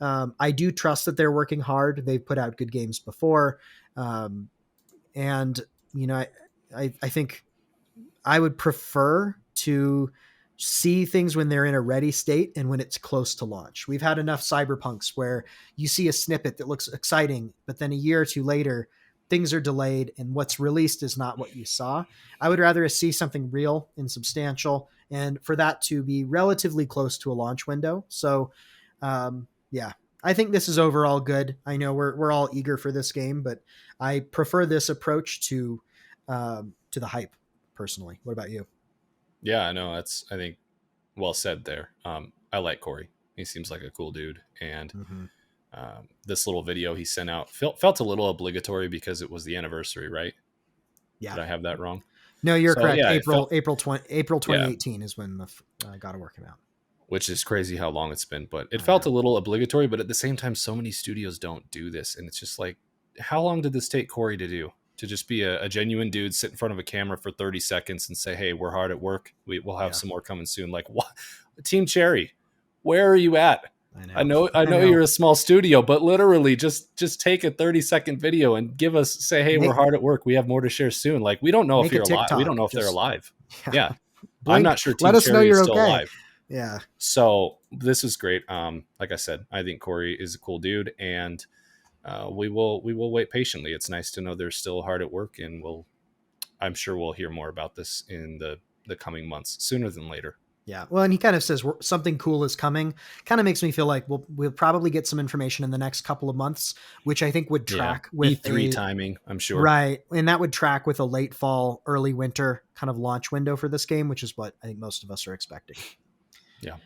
I do trust that they're working hard. They've put out good games before. And, I think I would prefer to see things when they're in a ready state and when it's close to launch. We've had enough cyberpunks where you see a snippet that looks exciting, but then a year or two later, things are delayed and what's released is not what you saw. I would rather see something real and substantial, and for that to be relatively close to a launch window. So, yeah, I think this is overall good. I know we're all eager for this game, but I prefer this approach to the hype personally. What about you? Yeah, I know. I think, well said there. I like Cory. He seems like a cool dude. And Mm-hmm. this little video he sent out felt a little obligatory because it was the anniversary, right? Yeah. Did I have that wrong? No, you're So, correct. yeah, April felt, April 2018 yeah, is when the God of War came out. which is crazy how long it's been. But it I felt a know. little obligatory. But at the same time, so many studios don't do this. And it's just like, how long did this take Cory to do? To just be a genuine dude, sit in front of a camera for 30 seconds and say, hey, we're hard at work. We'll have Yeah. some more coming soon. Like, what? Team Cherry, where are you at? I know. I know you're a small studio, but literally just take a 30-second video and say, hey, we're hard at work. We have more to share soon. Like, we don't know if Make a you're alive. We don't TikTok. know if they're Just alive. yeah. Yeah. I'm Blink. not sure Let Team us know Cherry is you're still okay. alive. Yeah. So this is great. Like I said, I think Cory is a cool dude, and we will wait patiently. It's nice to know they're still hard at work, and I'm sure we'll hear more about this in the coming months, sooner than later. Yeah. Well, and he kind of says something cool is coming. Kind of makes me feel like we'll probably get some information in the next couple of months, which I think would track with E3 timing, I'm sure. Right. And that would track with a late fall, early winter kind of launch window for this game, which is what I think most of us are expecting. Yeah.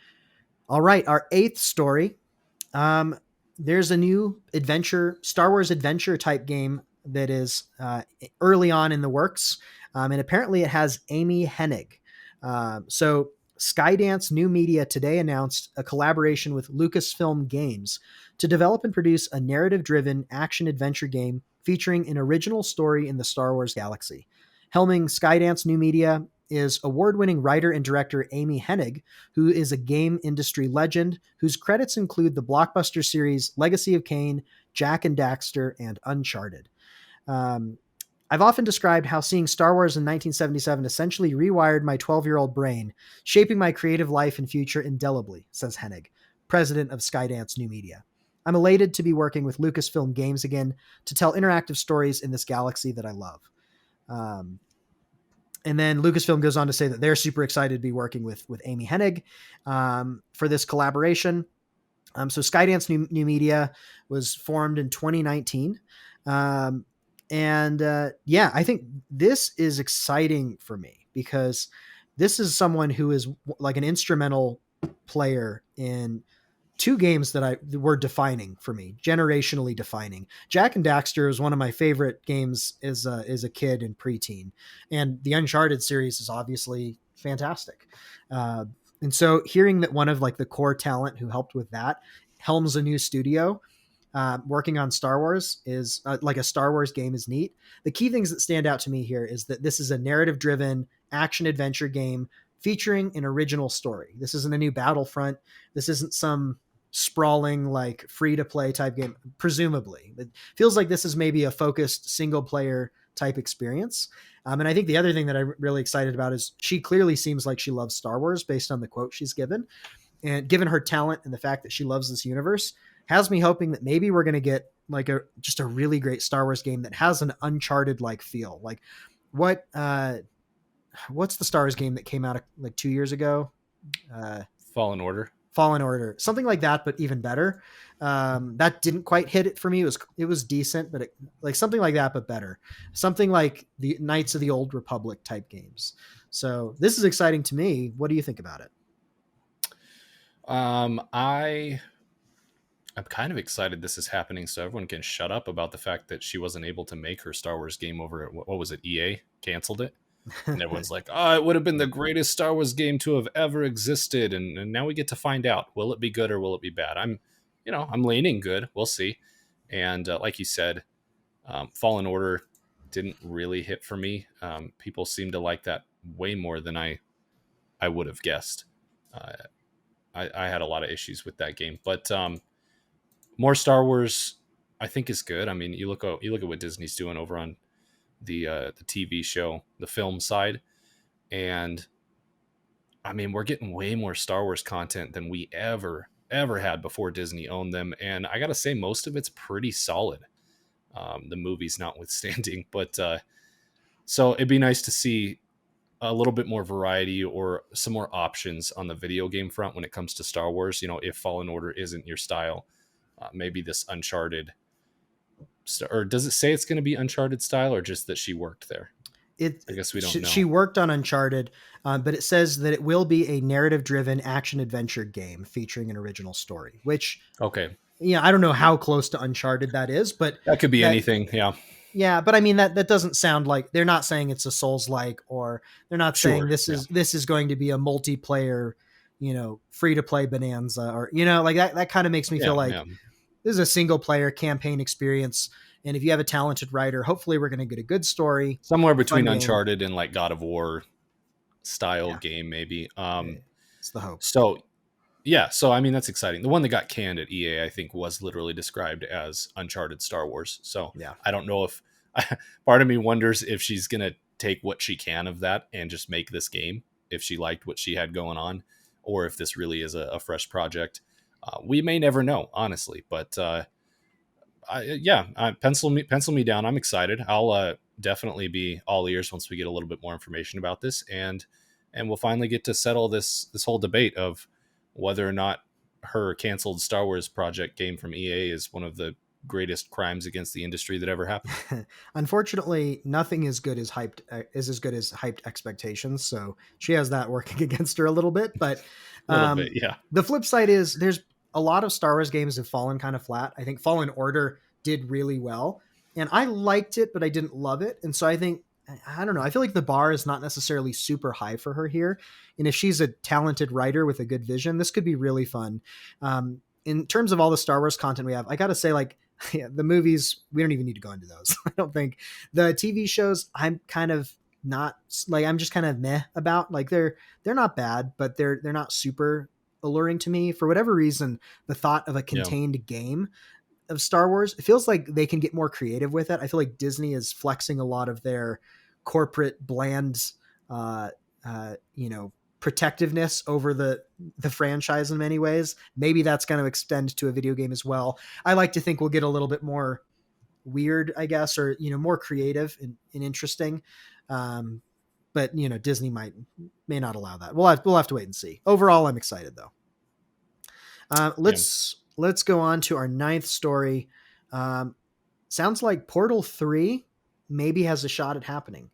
All right. Our 8th story. There's a new Star Wars adventure type game that is early on in the works. And apparently it has Amy Hennig. So Skydance New Media today announced a collaboration with Lucasfilm Games to develop and produce a narrative-driven action-adventure game featuring an original story in the Star Wars galaxy. Helming Skydance New Media is award-winning writer and director Amy Hennig, who is a game industry legend, whose credits include the blockbuster series Legacy of Kain, Jak and Daxter, and Uncharted. I've often described how seeing Star Wars in 1977 essentially rewired my 12-year-old brain, shaping my creative life and future indelibly, says Hennig, president of Skydance New Media. I'm elated to be working with Lucasfilm Games again to tell interactive stories in this galaxy that I love. And then Lucasfilm goes on to say that they're super excited to be working with Amy Hennig for this collaboration. So Skydance New Media was formed in 2019. Yeah, I think this is exciting for me because this is someone who is like an instrumental player in 2 games that were defining for me, generationally defining. Jak and Daxter is one of my favorite games as a kid and preteen, and the Uncharted series is obviously fantastic. And so hearing that one of like the core talent who helped with that helms a new studio, working on Star Wars is like a Star Wars game is neat. The key things that stand out to me here is that this is a narrative driven action adventure game featuring an original story. This isn't a new Battlefront. This isn't some sprawling, like free to play type game. Presumably it feels like this is maybe a focused single player type experience. And I think the other thing that I'm really excited about is she clearly seems like she loves Star Wars based on the quote she's given, and given her talent and the fact that she loves this universe, has me hoping that maybe we're going to get like just a really great Star Wars game that has an Uncharted like feel. Like what's the Star Wars game that came out like 2 years ago? Fallen Order, something like that, but even better. That didn't quite hit it for me. It was decent, but like something like that, but better. Something like the Knights of the Old Republic type games. So this is exciting to me. What do you think about it? I'm kind of excited this is happening so everyone can shut up about the fact that she wasn't able to make her Star Wars game over at, what was it, EA? Canceled it. And everyone's like, oh, it would have been the greatest Star Wars game to have ever existed. And now we get to find out, will it be good or will it be bad? I'm leaning good. We'll see. And like you said, Fallen Order didn't really hit for me. People seem to like that way more than I would have guessed. I had a lot of issues with that game, but more Star Wars, I think, is good. I mean, you look at what Disney's doing over on the TV show, the film side, and I mean, we're getting way more Star Wars content than we ever had before Disney owned them, and I gotta say, most of it's pretty solid. The movies notwithstanding, but so it'd be nice to see a little bit more variety or some more options on the video game front when it comes to Star Wars. You know, if Fallen Order isn't your style, maybe this Uncharted, or does it say it's going to be Uncharted style, or just that she worked there? I guess we don't know. She worked on Uncharted, but it says that it will be a narrative-driven action-adventure game featuring an original story, which, Okay, I don't know how close to Uncharted that is, but that could be anything. Yeah. Yeah, but I mean that doesn't sound like, they're not saying it's a Souls-like, or they're not saying this is going to be a multiplayer, free-to-play bonanza, or like that kind of makes me feel like this is a single-player campaign experience. And if you have a talented writer, hopefully we're going to get a good story. Somewhere between Uncharted and like God of War style game, maybe. It's the hope. So I mean, that's exciting. The one that got canned at EA, I think, was literally described as Uncharted Star Wars. So I don't know if part of me wonders if she's going to take what she can of that and just make this game, if she liked what she had going on, or if this really is a fresh project. We may never know, honestly, but pencil me down. I'm excited. I'll definitely be all ears once we get a little bit more information about this, and we'll finally get to settle this whole debate of whether or not her canceled Star Wars project game from EA is one of the greatest crimes against the industry that ever happened. Unfortunately, nothing is as good as hyped expectations. So she has that working against her a little bit, but the flip side is there's a lot of Star Wars games have fallen kind of flat. I think Fallen Order did really well, and I liked it, but I didn't love it. And so I think, I don't know, I feel like the bar is not necessarily super high for her here. And if she's a talented writer with a good vision, this could be really fun. In terms of all the Star Wars content we have, I got to say, like, the movies, we don't even need to go into those. I don't think. The TV shows, I'm kind of not, like, I'm just kind of meh about. Like, they're not bad, but they're not super alluring to me. For whatever reason, the thought of a contained game of Star Wars, it feels like they can get more creative with it. I feel like Disney is flexing a lot of their corporate bland, protectiveness over the franchise in many ways. Maybe that's going to extend to a video game as well. I like to think we'll get a little bit more weird, I guess, or, more creative and interesting. But Disney may not allow that. We'll have to wait and see. Overall, I'm excited though. Let's go on to our ninth story. Sounds like Portal 3 maybe has a shot at happening.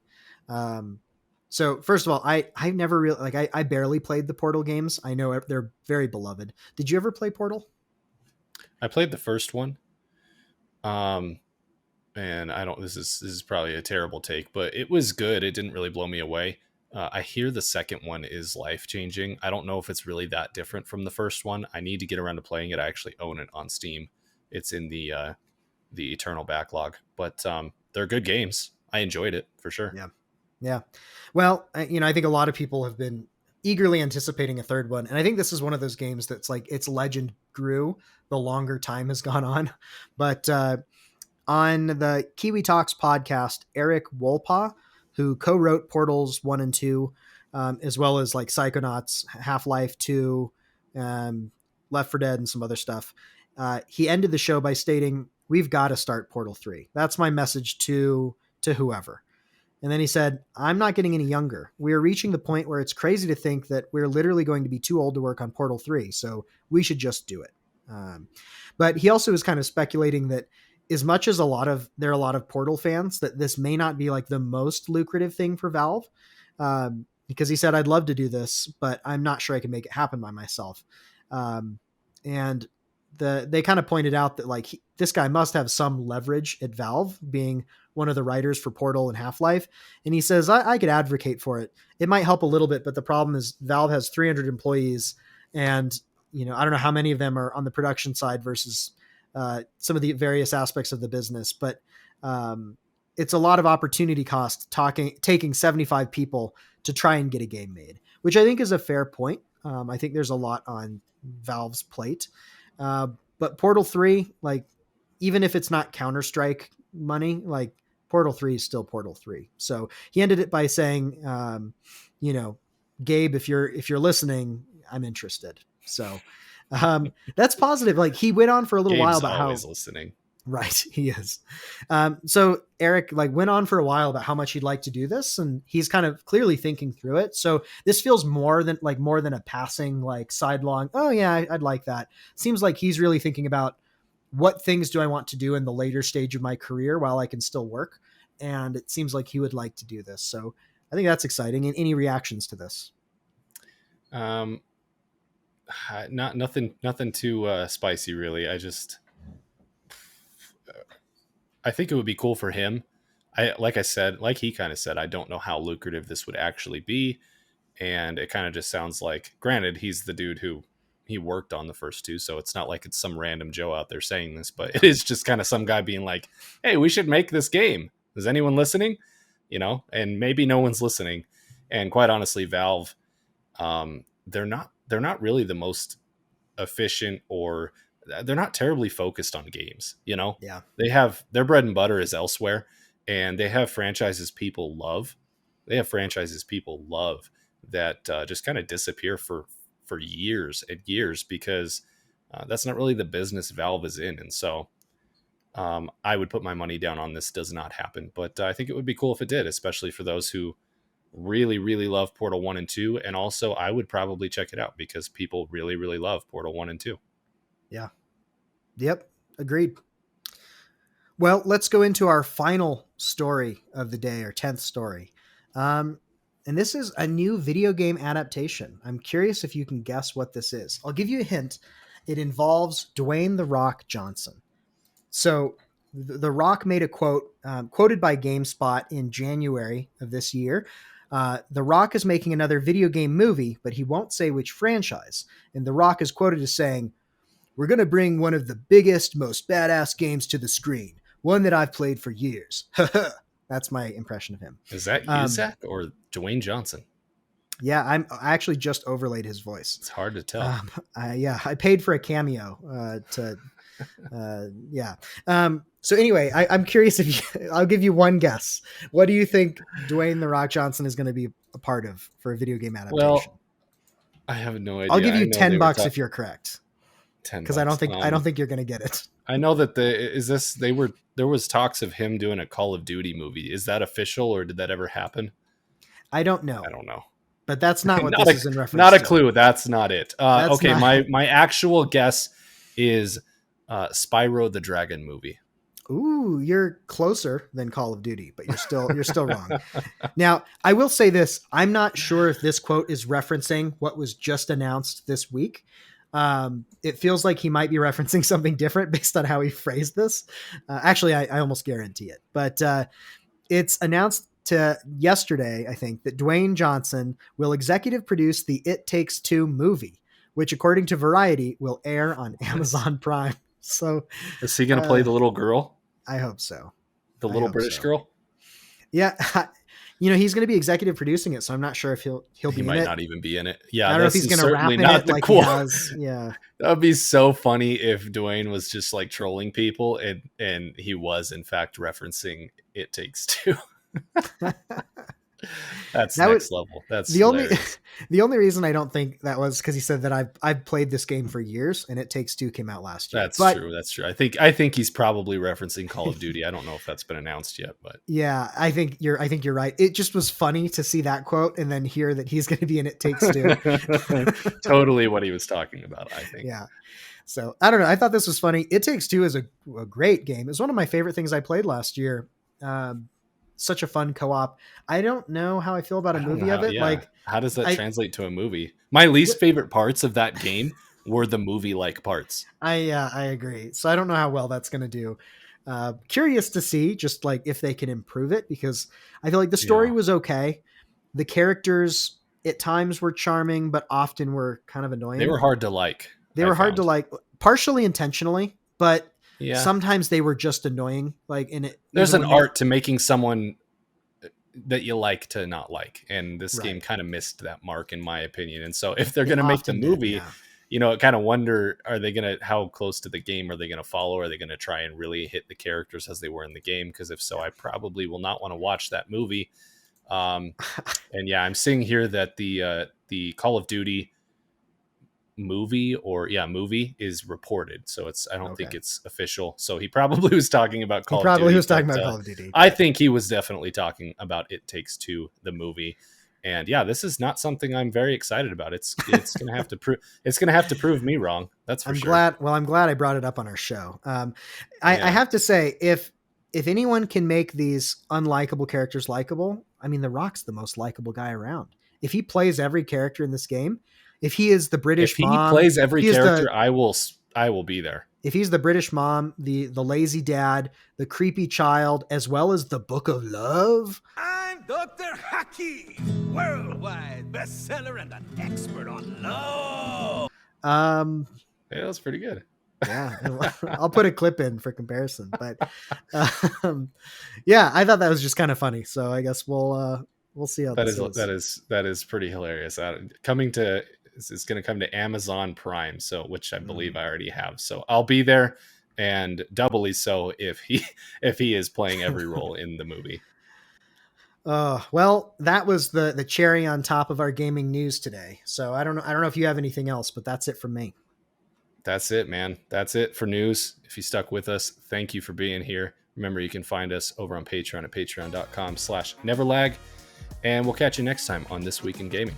So first of all, I've never really, I barely played the Portal games. I know they're very beloved. Did you ever play Portal? I played the first one. And this is probably a terrible take, but it was good. It didn't really blow me away. I hear the second one is life-changing. I don't know if it's really that different from the first one. I need to get around to playing it. I actually own it on Steam. It's in the Eternal backlog, but they're good games. I enjoyed it for sure. Yeah. Well, I think a lot of people have been eagerly anticipating a third one. And I think this is one of those games that's like its legend grew the longer time has gone on. But on the Kiwi Talks podcast, Eric Wolpaw, who co-wrote Portals 1 and 2, as well as like Psychonauts, Half-Life 2, Left 4 Dead, and some other stuff. He ended the show by stating, "We've got to start Portal 3. That's my message to whoever." And then he said, "I'm not getting any younger. We are reaching the point where it's crazy to think that we're literally going to be too old to work on Portal 3. So we should just do it." But he also was kind of speculating that as much as there are a lot of Portal fans, that this may not be like the most lucrative thing for Valve. Because he said, "I'd love to do this, but I'm not sure I can make it happen by myself." And they kind of pointed out that like this guy must have some leverage at Valve, being one of the writers for Portal and Half-Life. And he says, I could advocate for it. It might help a little bit, but the problem is Valve has 300 employees, and I don't know how many of them are on the production side versus some of the various aspects of the business, but it's a lot of opportunity cost taking 75 people to try and get a game made, which I think is a fair point. I think there's a lot on Valve's plate. But Portal 3, like, even if it's not Counter-Strike money, like Portal 3 is still Portal 3. So he ended it by saying, Gabe, if you're listening, I'm interested. So that's positive. Like he went on for a little while Gabe's about always how listening. right he is. So Eric like went on for a while about how much he'd like to do this, and he's kind of clearly thinking through it. So this feels more than a passing like sidelong. Oh yeah, I'd like that. Seems like he's really thinking about what things do I want to do in the later stage of my career while I can still work. And it seems like he would like to do this. So I think that's exciting. And any reactions to this? Nothing too spicy really. I think it would be cool for him. Like he kind of said, I don't know how lucrative this would actually be. And it kind of just sounds like, granted, he's the dude who he worked on the first two. So it's not like it's some random Joe out there saying this, but it is just kind of some guy being like, hey, we should make this game. Is anyone listening? And maybe no one's listening. And quite honestly, Valve, they're not really the most efficient, or they're not terribly focused on games. Yeah. They have their bread and butter is elsewhere, and they have franchises people love. That just kind of disappear for years and years because that's not really the business Valve is in. And so I would put my money down on this does not happen, but I think it would be cool if it did, especially for those who really, really love Portal 1 and 2. And also I would probably check it out because people really, really love Portal 1 and 2. Yeah. Yep. Agreed. Well, let's go into our final story of the day, our 10th story. And this is a new video game adaptation. I'm curious if you can guess what this is. I'll give you a hint. It involves Dwayne "The Rock" Johnson. So The Rock made a quote, quoted by GameSpot in January of this year. The Rock is making another video game movie, but he won't say which franchise. And The Rock is quoted as saying, "We're going to bring one of the biggest, most badass games to the screen. One that I've played for years." That's my impression of him. Is that you, Zach, or Dwayne Johnson? Yeah, I actually just overlaid his voice. It's hard to tell. I paid for a cameo yeah. So anyway, I'm curious I'll give you one guess. What do you think Dwayne "The Rock" Johnson is going to be a part of for a video game adaptation? Well, I have no idea. I'll give you $10 if you're correct. 10 because I don't think you're going to get it. I know that there was talks of him doing a Call of Duty movie. Is that official, or did that ever happen? I don't know. But that's not what this is in reference to. Not a clue. That's not it. Okay, my actual guess is Spyro the Dragon movie. Ooh, you're closer than Call of Duty, but you're still wrong. Now, I will say this. I'm not sure if this quote is referencing what was just announced this week. It feels like he might be referencing something different based on how he phrased this. Actually, I almost guarantee it. But it's announced yesterday, I think, that Dwayne Johnson will executive produce the It Takes Two movie, which, according to Variety, will air on Amazon Prime. So, is he going to play the little girl? I hope so. The little British girl? Yeah. He's going to be executive producing it, so I'm not sure if he'll be in it. He might not even be in it. Yeah, I don't know if he's going to rap in it like he has. Yeah. That would be so funny if Dwayne was just like trolling people and he was in fact referencing It Takes Two. That's next level. That's the only reason I don't think that was because he said that I've played this game for years and It Takes Two came out last year. That's true. I think he's probably referencing Call of Duty. I don't know if that's been announced yet, but yeah, I think you're right. It just was funny to see that quote and then hear that he's going to be in It Takes Two. Totally what he was talking about, I think. Yeah. So I don't know. I thought this was funny. It Takes Two is a great game. It's one of my favorite things I played last year. Such a fun co-op. I don't know how I feel about a movie of it. Yeah. Like, how does that translate to a movie? My least favorite parts of that game were the movie-like parts. I agree. So I don't know how well that's going to do. Curious to see just like if they can improve it, because I feel like the story was okay. The characters at times were charming, but often were kind of annoying. They were hard to like. Partially intentionally, but sometimes they were just annoying. Like in it, there's an art to making someone that you like to not like, and this game kind of missed that mark in my opinion. And so if they're going to make the movie, I kind of wonder, how close to the game are they going to follow? Are they going to try and really hit the characters as they were in the game? Because if so, I probably will not want to watch that movie. And yeah, I'm seeing here that the Call of Duty movie is reported, so I don't think Okay. it's official. So he probably was talking about He Call of probably Duty. was talking about Call of Duty. I think he was definitely talking about It Takes Two, the movie. And yeah, this is not something I'm very excited about. It's gonna have to prove me wrong. That's for sure. I'm glad I brought it up on our show. I have to say, if anyone can make these unlikable characters likable, I mean, The Rock's the most likable guy around. If he plays every character in this game, if he is the British If he mom, plays every character, I will be there. if he's the British mom, the lazy dad, the creepy child, as well as the Book of Love. I'm Dr. Haki, worldwide bestseller and an expert on love. Yeah, that's pretty good. Yeah, I'll put a clip in for comparison, but yeah, I thought that was just kind of funny. So I guess we'll see how this is. That is pretty hilarious. It's going to come to Amazon Prime, so which I believe I already have. So I'll be there, and doubly so if he is playing every role in the movie. Well, that was the cherry on top of our gaming news today. So I don't know if you have anything else, but that's it from me. That's it, man. That's it for news. If you stuck with us, thank you for being here. Remember, you can find us over on Patreon at patreon.com/neverlag. And we'll catch you next time on This Week in Gaming.